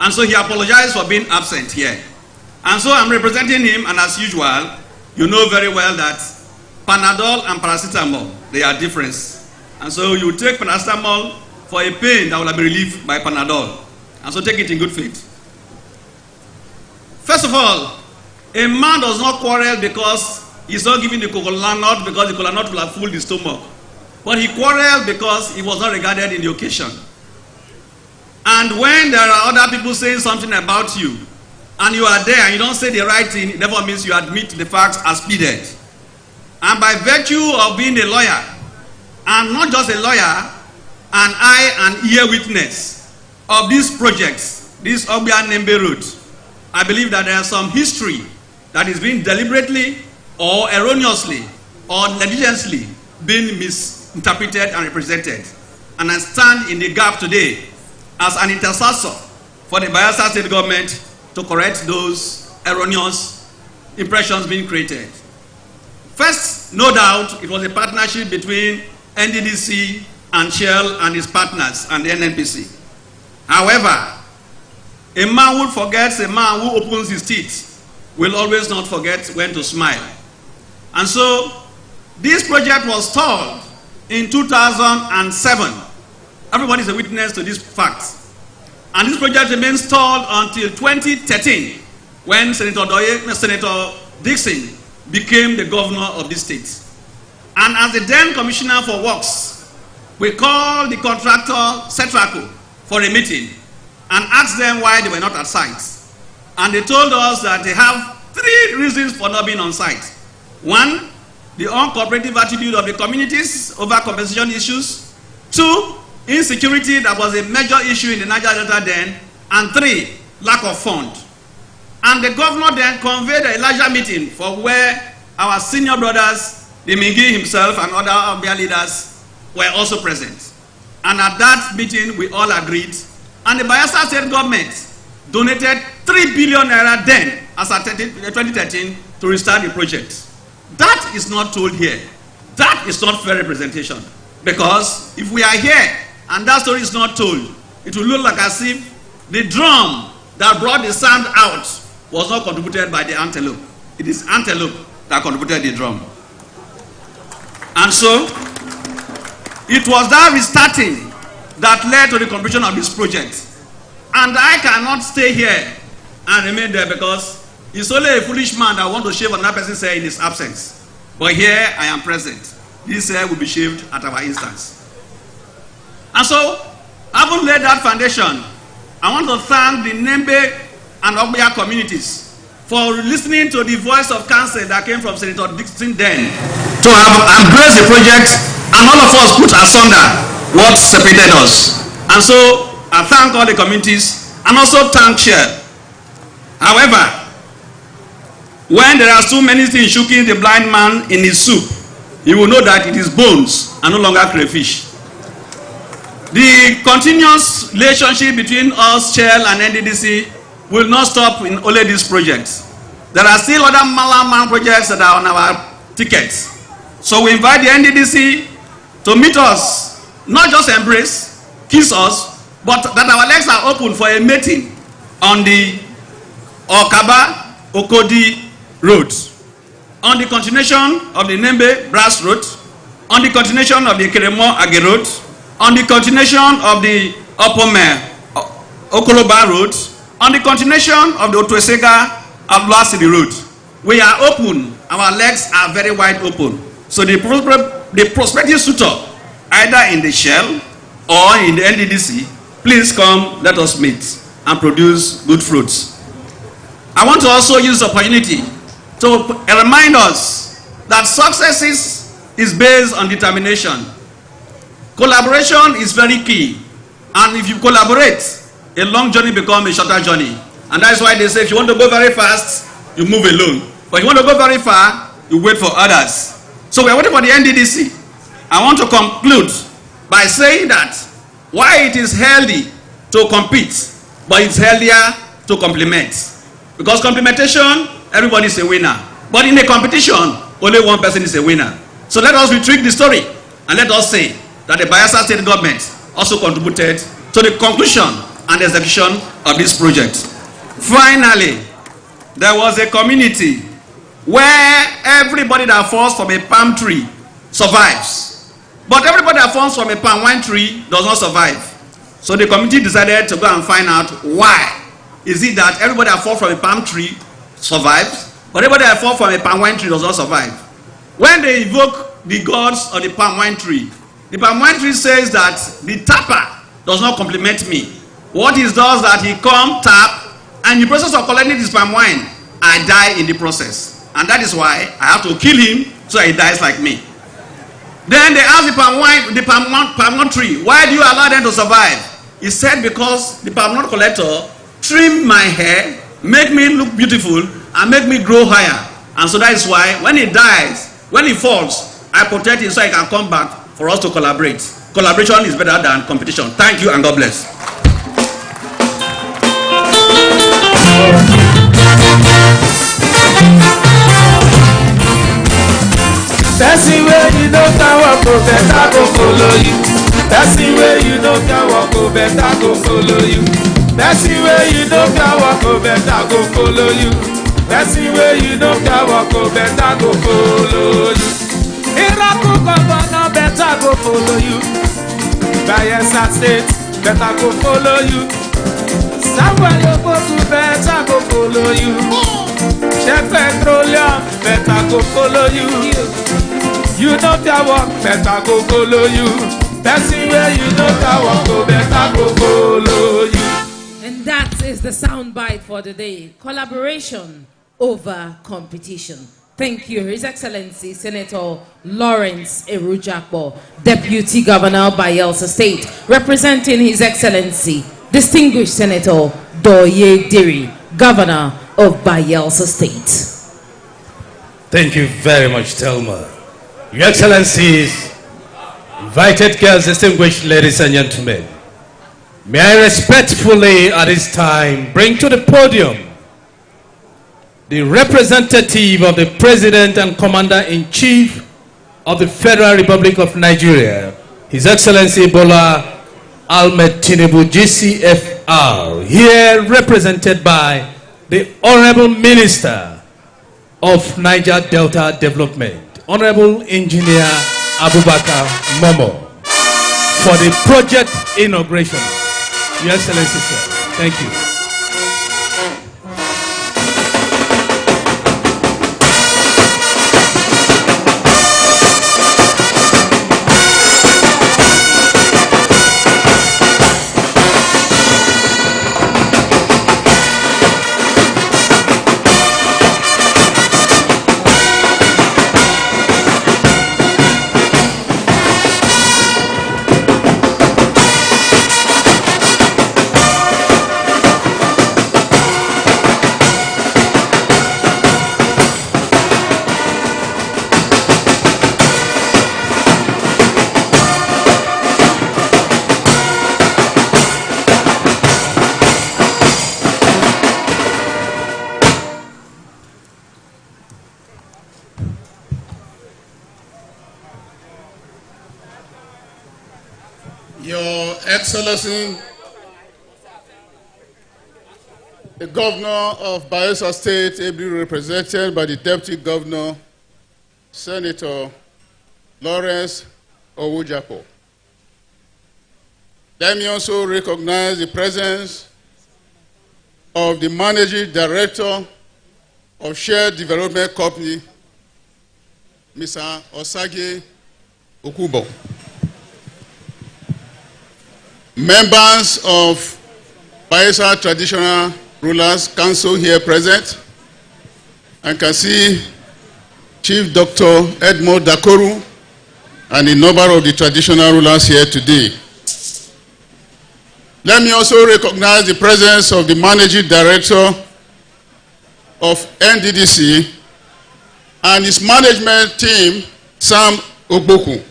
And so he apologized for being absent here. And so I'm representing him, and as usual, you know very well that Panadol and paracetamol, they are different. And so you take paracetamol for a pain that will be relieved by Panadol. And so take it in good faith. First of all, a man does not quarrel because he's not giving the cocoa nut, because the cocoa nut will have fooled his stomach. But he quarreled because he was not regarded in the occasion. And when there are other people saying something about you, and you are there and you don't say the right thing, it never means you admit the facts as pleaded. And by virtue of being a lawyer, and not just a lawyer, an eye and ear witness of these projects, this Ogbia Nembe road, I believe that there is some history that is being deliberately or erroneously or negligently being misinterpreted and represented. And I stand in the gap today as an intercessor for the Bayelsa state government to correct those erroneous impressions being created. First, no doubt, it was a partnership between NDDC and Shell and his partners and the NNPC. However, a man who forgets, a man who opens his teeth, will always not forget when to smile. And so, this project was stalled in 2007. Everybody is a witness to this fact. And this project remained stalled until 2013, when Senator Dixon became the governor of this state. And as the then commissioner for works, we called the contractor, Cetraco, for a meeting and asked them why they were not at site. And they told us that they have 3 reasons for not being on site. 1, the uncooperative attitude of the communities over compensation issues. 2, insecurity that was a major issue in the Niger Delta then. And 3, lack of fund. And the governor then convened a larger meeting for where our senior brothers, the Mingi himself and other Ogbia leaders were also present. And at that meeting, we all agreed. And the Bayelsa state government donated 3 billion naira then, as at 2013, to restart the project. That is not told here. That is not fair representation. Because if we are here and that story is not told, it will look like as if the drum that brought the sound out was not contributed by the antelope. It is antelope that contributed the drum. And so, it was that restarting that led to the completion of this project. And I cannot stay here and remain there because it's only a foolish man that wants to shave another person's hair in his absence. But here I am present. This hair will be shaved at our instance. And so, having laid that foundation, I want to thank the Nembe and Ogbia communities for listening to the voice of counsel that came from Senator Dixon then to have embraced the project, and all of us put asunder what separated us. And so I thank all the communities and also thank Shell. However, when there are so many things choking the blind man in his soup, he will know that it is bones and no longer crayfish. The continuous relationship between us, Shell and NDDC, will not stop in only this project. There are still other Malaman projects that are on our tickets. So we invite the NDDC to meet us, not just embrace, kiss us, but that our legs are open for a meeting on the Okaba, Okodi, Road, on the continuation of the Nembe Brass Road, on the continuation of the Keremo Age Road, on the continuation of the Opome Okoloba Road, on the continuation of the Otuesega Abdullah City Road. We are open, our legs are very wide open. So the prospective suitor, either in the Shell or in the NDDC, please come, let us meet and produce good fruits. I want to also use the opportunity to remind us that success is based on determination. Collaboration is very key. And if you collaborate, a long journey becomes a shorter journey. And that's why they say if you want to go very fast, you move alone. But if you want to go very far, you wait for others. So we are waiting for the NDDC. I want to conclude by saying that why it is healthy to compete, but it's healthier to complement. Because complementation, everybody is a winner. But in a competition, only one person is a winner. So let us retreat the story and let us say that the Bayelsa state government also contributed to the conclusion and execution of this project. Finally, there was a community where everybody that falls from a palm tree survives. But everybody that falls from a palm wine tree does not survive. So the committee decided to go and find out why. Is it that everybody that falls from a palm tree survives, but everybody that falls from a palm wine tree does not survive? When they invoke the gods of the palm wine tree, the palm wine tree says that the tapper does not compliment me. What he does that he come, tap, and in the process of collecting this palm wine, I die in the process. And that is why I have to kill him so that he dies like me. Then they ask the palm nut tree, why do you allow them to survive? He said, because the palm nut collector trimmed my hair, make me look beautiful, and make me grow higher. And so that is why when he dies, when he falls, I protect him so he can come back for us to collaborate. Collaboration is better than competition. Thank you and God bless. Person where you know can walk go better go follow you. Person where you know can walk go better go follow you. Person where you know can walk go better go follow you. Person where you know can walk go better go follow you. Iraku governor better go follow you. Bayelsa state better go follow you. Samuel Oboku better go follow you. Chef Petroleum better go follow you. You know that work better go follow you. Person where you know that work go better go follow you. And that is the soundbite for today. Collaboration over competition. Thank you, His Excellency Senator Lawrence Erujakbo, Deputy Governor Bayelsa State, representing His Excellency Distinguished Senator Doye Diri, Governor of Bayelsa State. Thank you very much, Thelma. Your Excellencies, invited guests, distinguished ladies and gentlemen, may I respectfully at this time bring to the podium the representative of the President and Commander-in-Chief of the Federal Republic of Nigeria, His Excellency Bola Ahmed Tinubu, GCFR, here represented by the Honorable Minister of Niger Delta Development, Honorable Engineer Abubakar Momo, for the project inauguration. Your Excellency, sir. Thank you. Your Excellency, the governor of Bayelsa State, ably represented by the deputy governor, Senator Lawrence Owujapo. Let me also recognize the presence of the managing director of Shared Development Company, Mr. Osage Okubo. Members of Bayelsa Traditional Rulers Council here present. I can see Chief Dr. Edmond Dakoru and a number of the traditional rulers here today. Let me also recognize the presence of the Managing Director of NDDC and his management team, Sam Ogboku.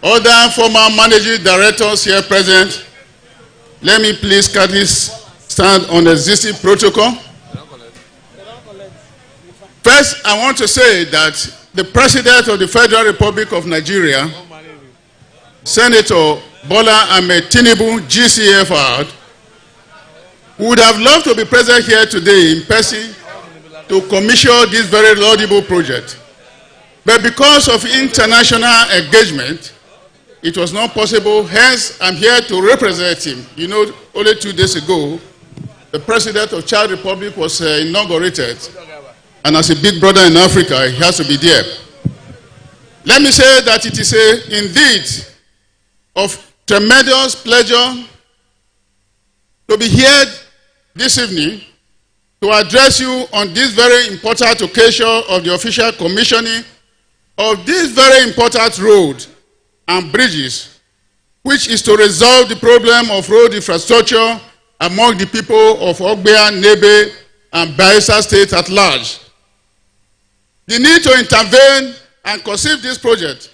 Other former managing directors here present, let me please kindly stand on the existing protocol. First, I want to say that the President of the Federal Republic of Nigeria, Senator Bola Ahmed Tinubu, GCFR, would have loved to be present here today in person to commission this very laudable project. But because of international engagement, it was not possible. Hence, I'm here to represent him. You know, only 2 days ago, the President of Chad Republic was inaugurated. And as a big brother in Africa, he has to be there. Let me say that it is indeed of tremendous pleasure to be here this evening to address you on this very important occasion of the official commissioning of this very important road and bridges, which is to resolve the problem of road infrastructure among the people of Ogbia, Nembe, and Bayelsa State at large. The need to intervene and conceive this project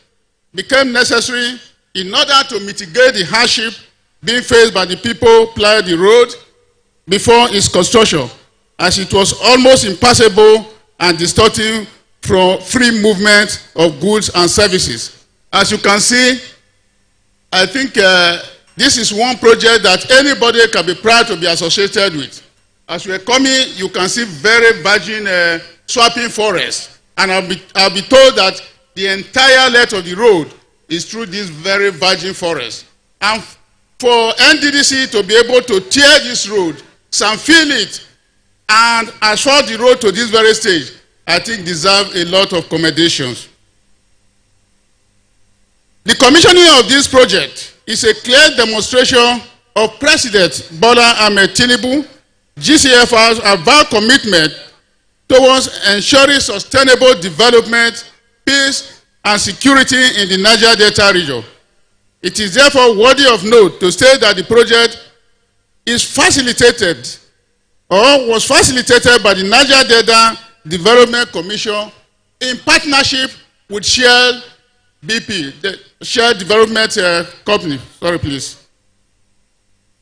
became necessary in order to mitigate the hardship being faced by the people plying the road before its construction, as it was almost impassable and distorting from free movement of goods and services. As you can see, I think this is one project that anybody can be proud to be associated with. As we are coming, you can see very virgin swamping forest. And I'll be told that the entire length of the road is through this very virgin forest. And for NDDC to be able to tear this road, fill it, and asphalt the road to this very stage, I think deserve a lot of commendations. The commissioning of this project is a clear demonstration of President Bola Ahmed Tinubu, GCFR's avowed commitment towards ensuring sustainable development, peace, and security in the Niger Delta region. It is therefore worthy of note to state that the project is facilitated or was facilitated by the Niger Delta Development Commission in partnership with Shell BP, the Shared Development Company. Sorry, please.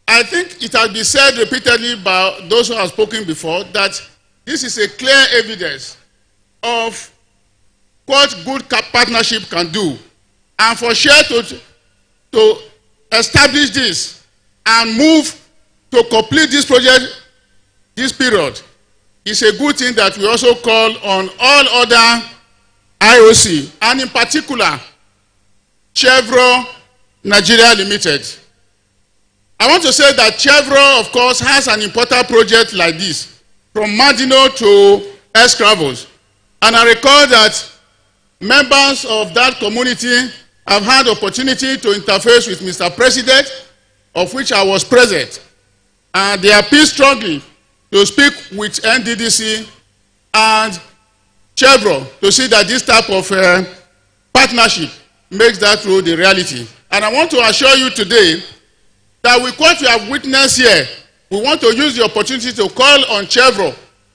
I think it has been said repeatedly by those who have spoken before that this is a clear evidence of what good partnership can do. And for Shell to establish this and move to complete this project this period is a good thing that we also call on all other IOC, and in particular, Chevron Nigeria Limited. I want to say that Chevron, of course, has an important project like this, from Madino to Escravos. And I recall that members of that community have had opportunity to interface with Mr. President, of which I was present. And they appeal strongly to speak with NDDC and Chevron to see that this type of partnership makes that road a reality. And I want to assure you today that with what we have witnessed here, we want to use the opportunity to call on Chevron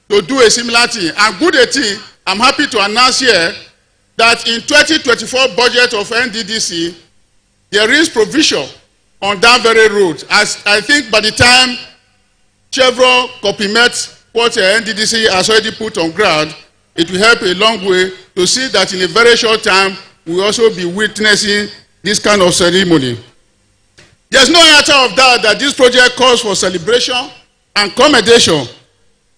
to do a similar thing. And good thing, I'm happy to announce here that in 2024 budget of NDDC, there is provision on that very road. As I think by the time Chevron complements what NDDC has already put on ground, it will help a long way to see that in a very short time, we will also be witnessing this kind of ceremony. There's no matter of doubt that this project calls for celebration and commendation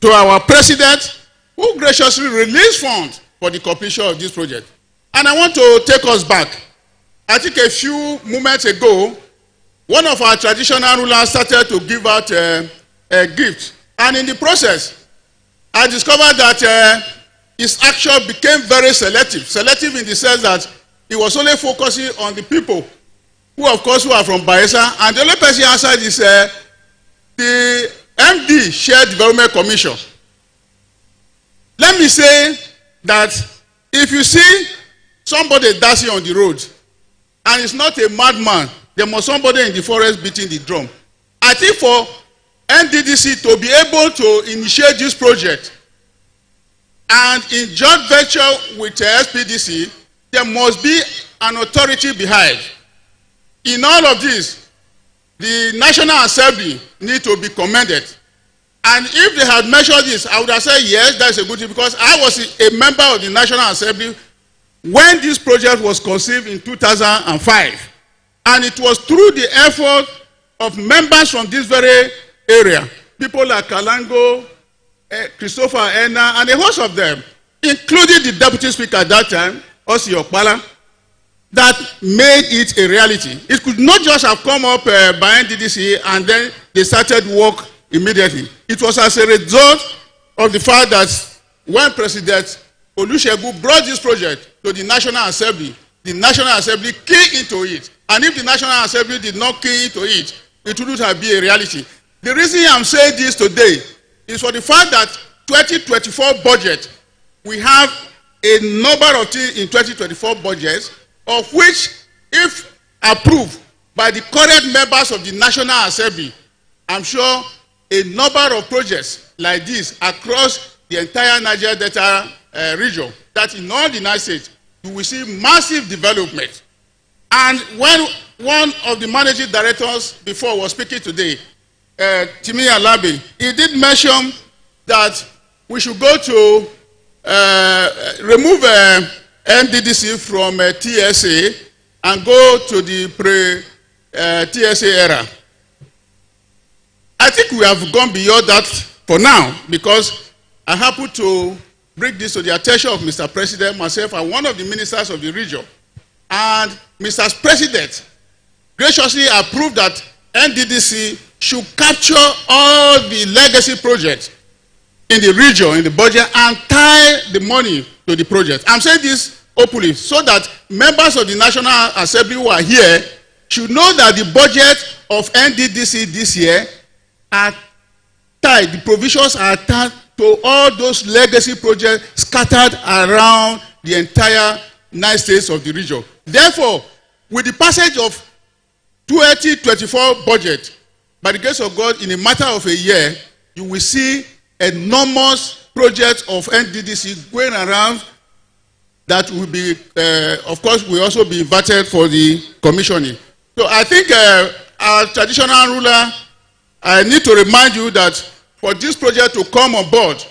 to our president, who graciously released funds for the completion of this project. And I want to take us back. I think a few moments ago, one of our traditional rulers started to give out a gift. And in the process, I discovered that his action became very selective. Selective in the sense that he was only focusing on the people who, of course, who are from Bayelsa. And the only person answered is the MD, Shared Development Commission. Let me say that if you see somebody dancing on the road, and it's not a madman, there must somebody in the forest beating the drum. I think for NDDC to be able to initiate this project and in joint venture with SPDC, there must be an authority behind. In all of this, the National Assembly need to be commended. And if they had measured this, I would have said, yes, that's a good thing, because I was a member of the National Assembly when this project was conceived in 2005. And it was through the effort of members from this very area, people like Kalango, Christopher Enna, and a host of them, including the Deputy Speaker at that time, Osi Okpala, that made it a reality. It could not just have come up by NDDC and then they started work immediately. It was as a result of the fact that when President Olusegun brought this project to the National Assembly, the National Assembly keyed into it. And if the National Assembly did not key into it, it wouldn't have been a reality. The reason I'm saying this today is for the fact that 2024 budget, we have a number of things in 2024 budgets, of which, if approved by the current members of the National Assembly, I'm sure a number of projects like this across the entire Niger Delta region, that in all the United States, you will see massive development. And when one of the managing directors before was speaking today, Timi Alabi, he did mention that we should go to remove NDDC from TSA and go to the pre-TSA era. I think we have gone beyond that for now, because I happen to bring this to the attention of Mr. President, myself, and one of the ministers of the region. And Mr. President graciously approved that NDDC should capture all the legacy projects in the region, in the budget, and tie the money to the project. I'm saying this openly so that members of the National Assembly who are here should know that the budget of NDDC this year are tied, the provisions are tied to all those legacy projects scattered around the entire 9 states of the region. Therefore, with the passage of 2024 budget, by the grace of God, in a matter of a year, you will see enormous projects of NDDC going around that will be, of course, will also be invited for the commissioning. So I think our traditional ruler, I need to remind you that for this project to come on board,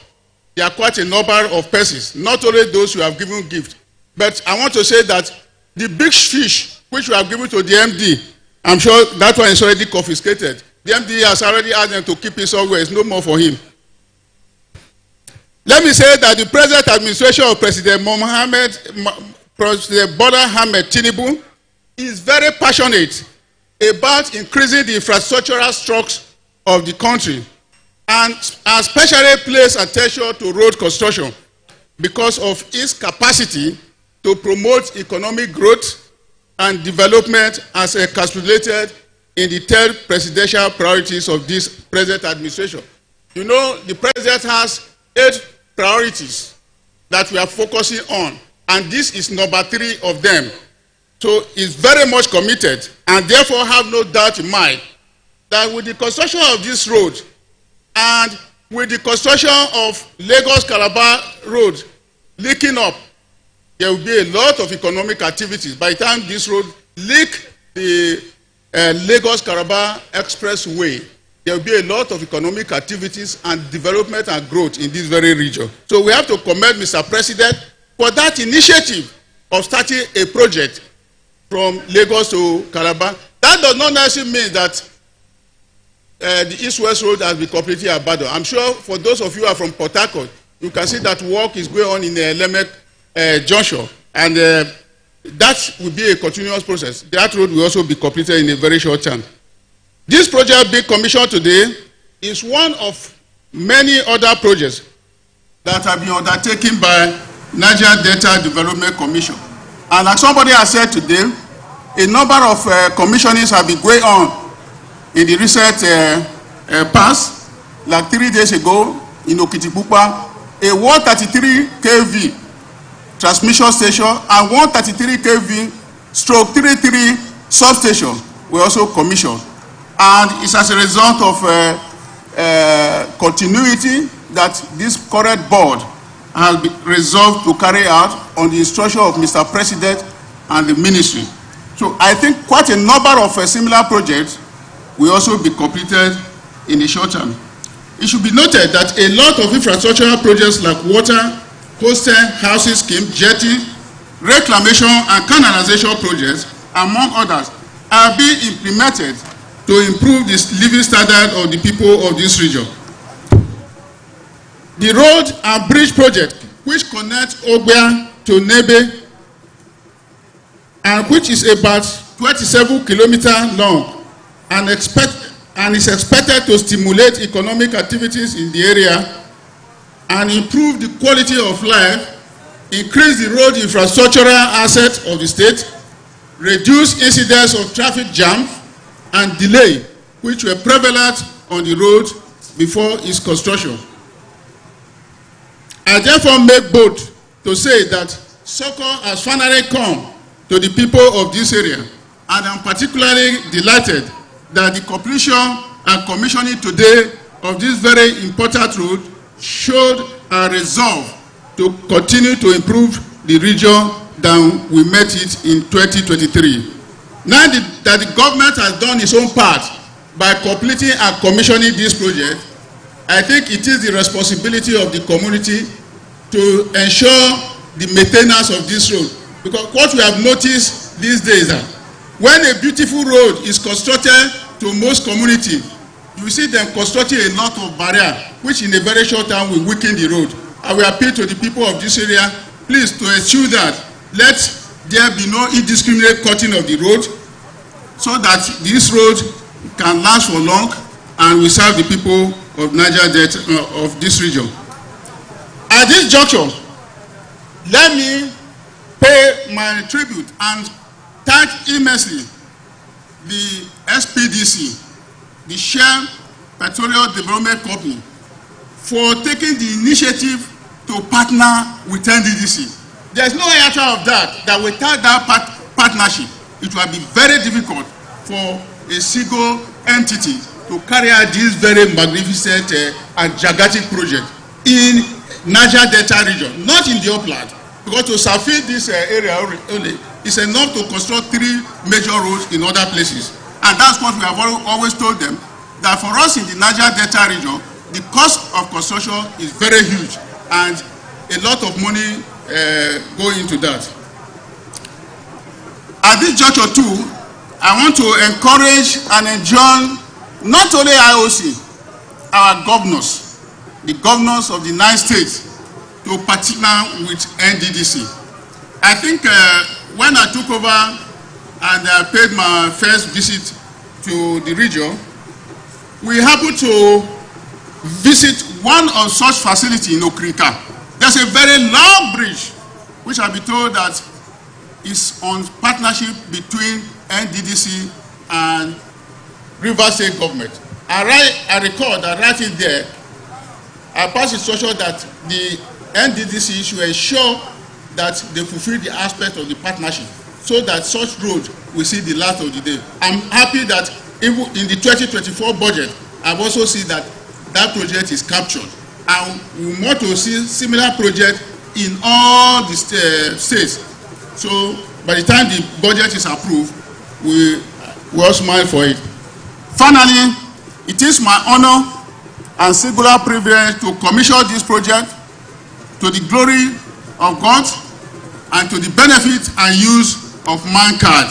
there are quite a number of persons, not only those who have given gift. But I want to say that the big fish which we have given to the MD, I'm sure that one is already confiscated. The MD has already asked them to keep it somewhere. It's no more for him. Let me say that the present administration of President Bola Ahmed Tinubu is very passionate about increasing the infrastructural structure of the country, and especially place attention to road construction because of its capacity to promote economic growth and development as encapsulated in the 10 presidential priorities of this present administration. You know, the president has 8 priorities that we are focusing on, and this is number 3 of them. So he's very much committed, and therefore have no doubt in mind that with the construction of this road and with the construction of Lagos-Calabar road linking up, there will be a lot of economic activities. By the time this road link the Lagos-Calabar Expressway, there will be a lot of economic activities and development and growth in this very region. So we have to commend Mr. President for that initiative of starting a project from Lagos to Calabar. That does not necessarily mean that the East-West Road has been completely abandoned. I'm sure for those of you who are from Port Harcourt, you can see that work is going on in the Lemek junction, and that will be a continuous process. That road will also be completed in a very short time. This project being commissioned today is one of many other projects that have been undertaken by Niger Delta Development Commission. And like somebody has said today, a number of commissionings have been going on in the recent past. Like 3 days ago in Okitipupa, a 133 kV transmission station and 133 kV stroke 33 substation were also commissioned. And it's as a result of continuity that this current board has been resolved to carry out on the instruction of Mr. President and the ministry. So I think quite a number of similar projects will also be completed in a short term. It should be noted that a lot of infrastructural projects like water, coastal housing scheme, jetty, reclamation and canalization projects, among others, are being implemented to improve the living standard of the people of this region. The road and bridge project, which connects Ogbia to Nembe, and which is about 27 kilometers long, and is expected to stimulate economic activities in the area and improve the quality of life, increase the road infrastructural assets of the state, reduce incidents of traffic jam and delay, which were prevalent on the road before its construction. I therefore make bold to say that succor has finally come to the people of this area, and I'm particularly delighted that the completion and commissioning today of this very important road showed a resolve to continue to improve the region than we met it in 2023. Now that the government has done its own part by completing and commissioning this project, I think it is the responsibility of the community to ensure the maintenance of this road. Because what we have noticed these days is that when a beautiful road is constructed to most community, you see them constructing a lot of barrier, which in a very short time will weaken the road. I will appeal to the people of this area, please, to ensure that let there be no indiscriminate cutting of the road, so that this road can last for long and will serve the people of Niger Delta, of this region. At this juncture, let me pay my tribute and thank immensely the SPDC, the Shell Petroleum Development Company, for taking the initiative to partner with NDDC. There's no iota of that without that partnership, it will be very difficult for a single entity to carry out this very magnificent and gigantic project in Niger Delta region, not in the upland, because to surface this area only is enough to construct 3 major roads in other places. And that's what we have always told them, that for us in the Niger Delta region, the cost of construction is very huge and a lot of money go into that. At this juncture too, I want to encourage and enjoin not only IOC, our governors, the governors of the 9 states, to partner with NDDC. I think when I took over and I paid my first visit to the region, we happened to visit one of such facilities in Okrika. There's a very long bridge, which I've been told that is on partnership between NDDC and River State government. I recall that right in there, I passed instruction that the NDDC should ensure that they fulfill the aspect of the partnership so that such road will see the light of the day. I'm happy that even in the 2024 budget, I've also seen that that project is captured. And we want to see similar projects in all the states. So by the time the budget is approved, we all smile for it. Finally, it is my honor and singular privilege to commission this project to the glory of God and to the benefit and use of mankind.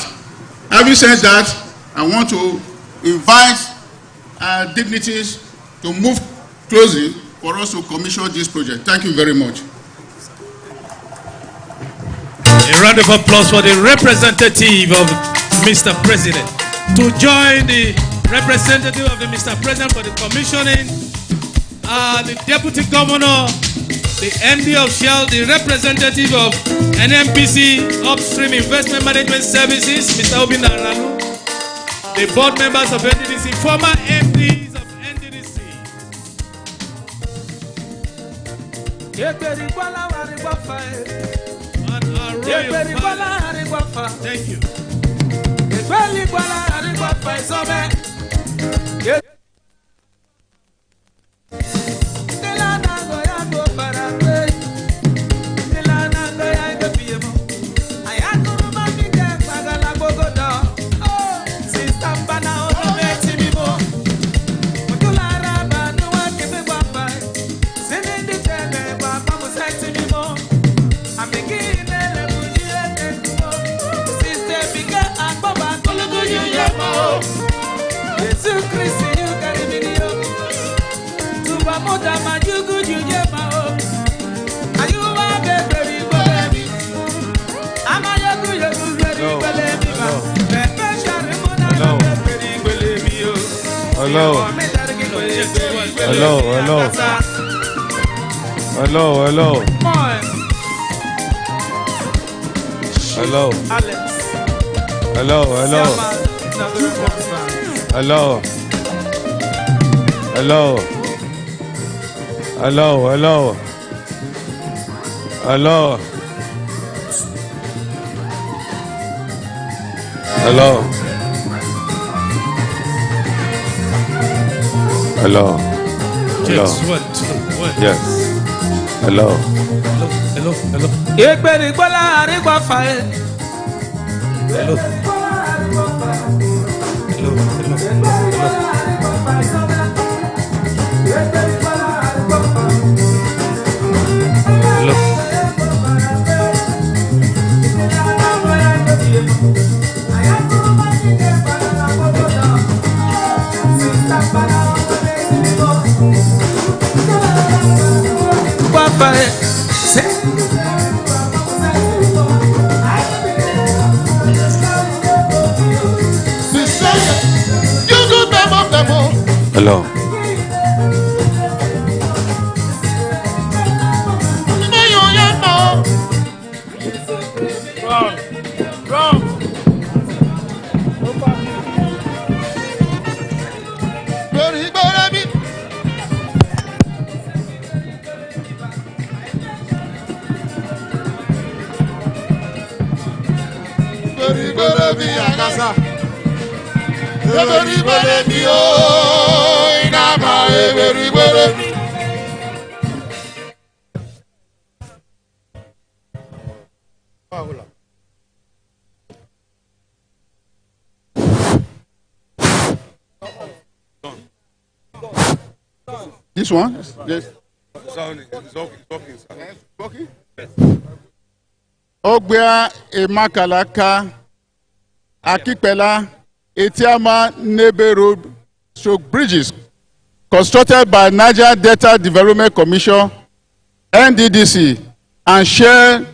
Having said that, I want to invite dignitaries to move closely for us to commission this project. Thank you very much. A round of applause for the representative of Mr. President. To join the representative of the Mr. President for the commissioning, the Deputy Governor, the MD of Shell, the representative of NNPC Upstream Investment Management Services, Mr. Obinna Aralu, the board members of NDDC, former MDs of NDDC. Thank you. Hello. Hello, hello. Hello, hello. Hello. Hello, hello. Hello. Hello. Hello, hello. Hello. Hello. Hello. Hello. Yes, what? Yes. Hello. Hello, hello. Hello. Hello. This one? Yes. It's working, sir. Yes, working? Yes. Ogbia, Emakalaka, Akipela, Etiama, Nembe Road, stroke bridges constructed by Niger Delta Development Commission, NDDC, and Shell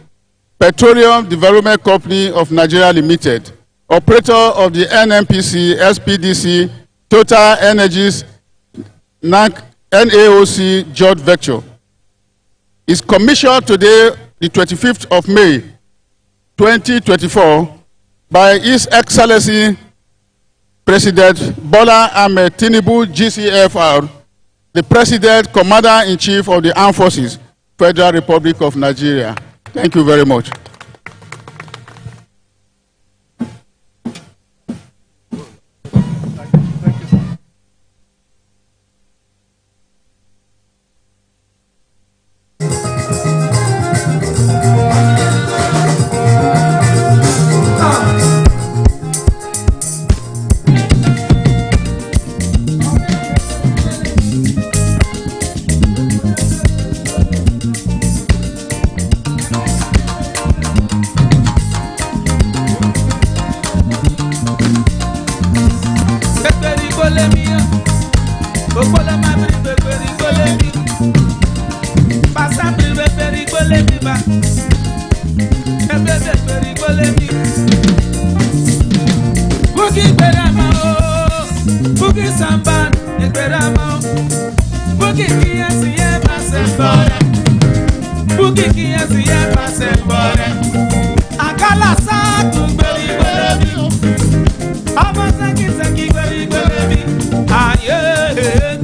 Petroleum Development Company of Nigeria Limited, operator of the NNPC, SPDC, Total Energies, NAOC joint venture, is commissioned today, the 25th of May, 2024, by His Excellency President Bola Ahmed Tinubu, GCFR, the President, Commander-in-Chief of the Armed Forces, Federal Republic of Nigeria. Thank you very much. Samban, Esperamo, Buki Kiasi, Pasembore, Buki Kiasi, Pasembore, Akala Satu, Baby, Abasaki, Saki, Baby, Aye,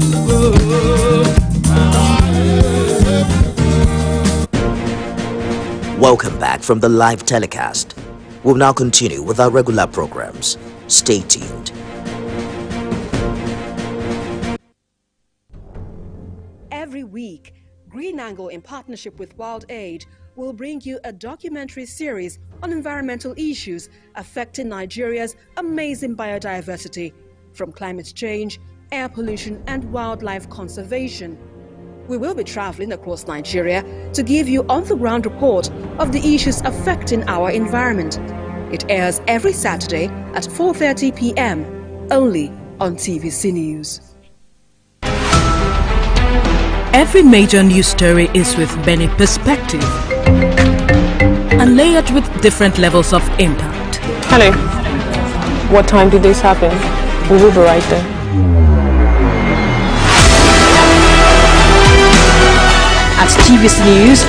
Welcome back from the live telecast. We'll now continue with our regular programs. Stay tuned. Every week, Green Angle, in partnership with Wild Aid, will bring you a documentary series on environmental issues affecting Nigeria's amazing biodiversity, from climate change, air pollution, and wildlife conservation. We will be traveling across Nigeria to give you on-the-ground report of the issues affecting our environment. It airs every Saturday at 4:30 p.m. only on TVC News. Every major news story is with many perspectives and layered with different levels of impact. Hello. What time did this happen? We will be right there. At TVC News,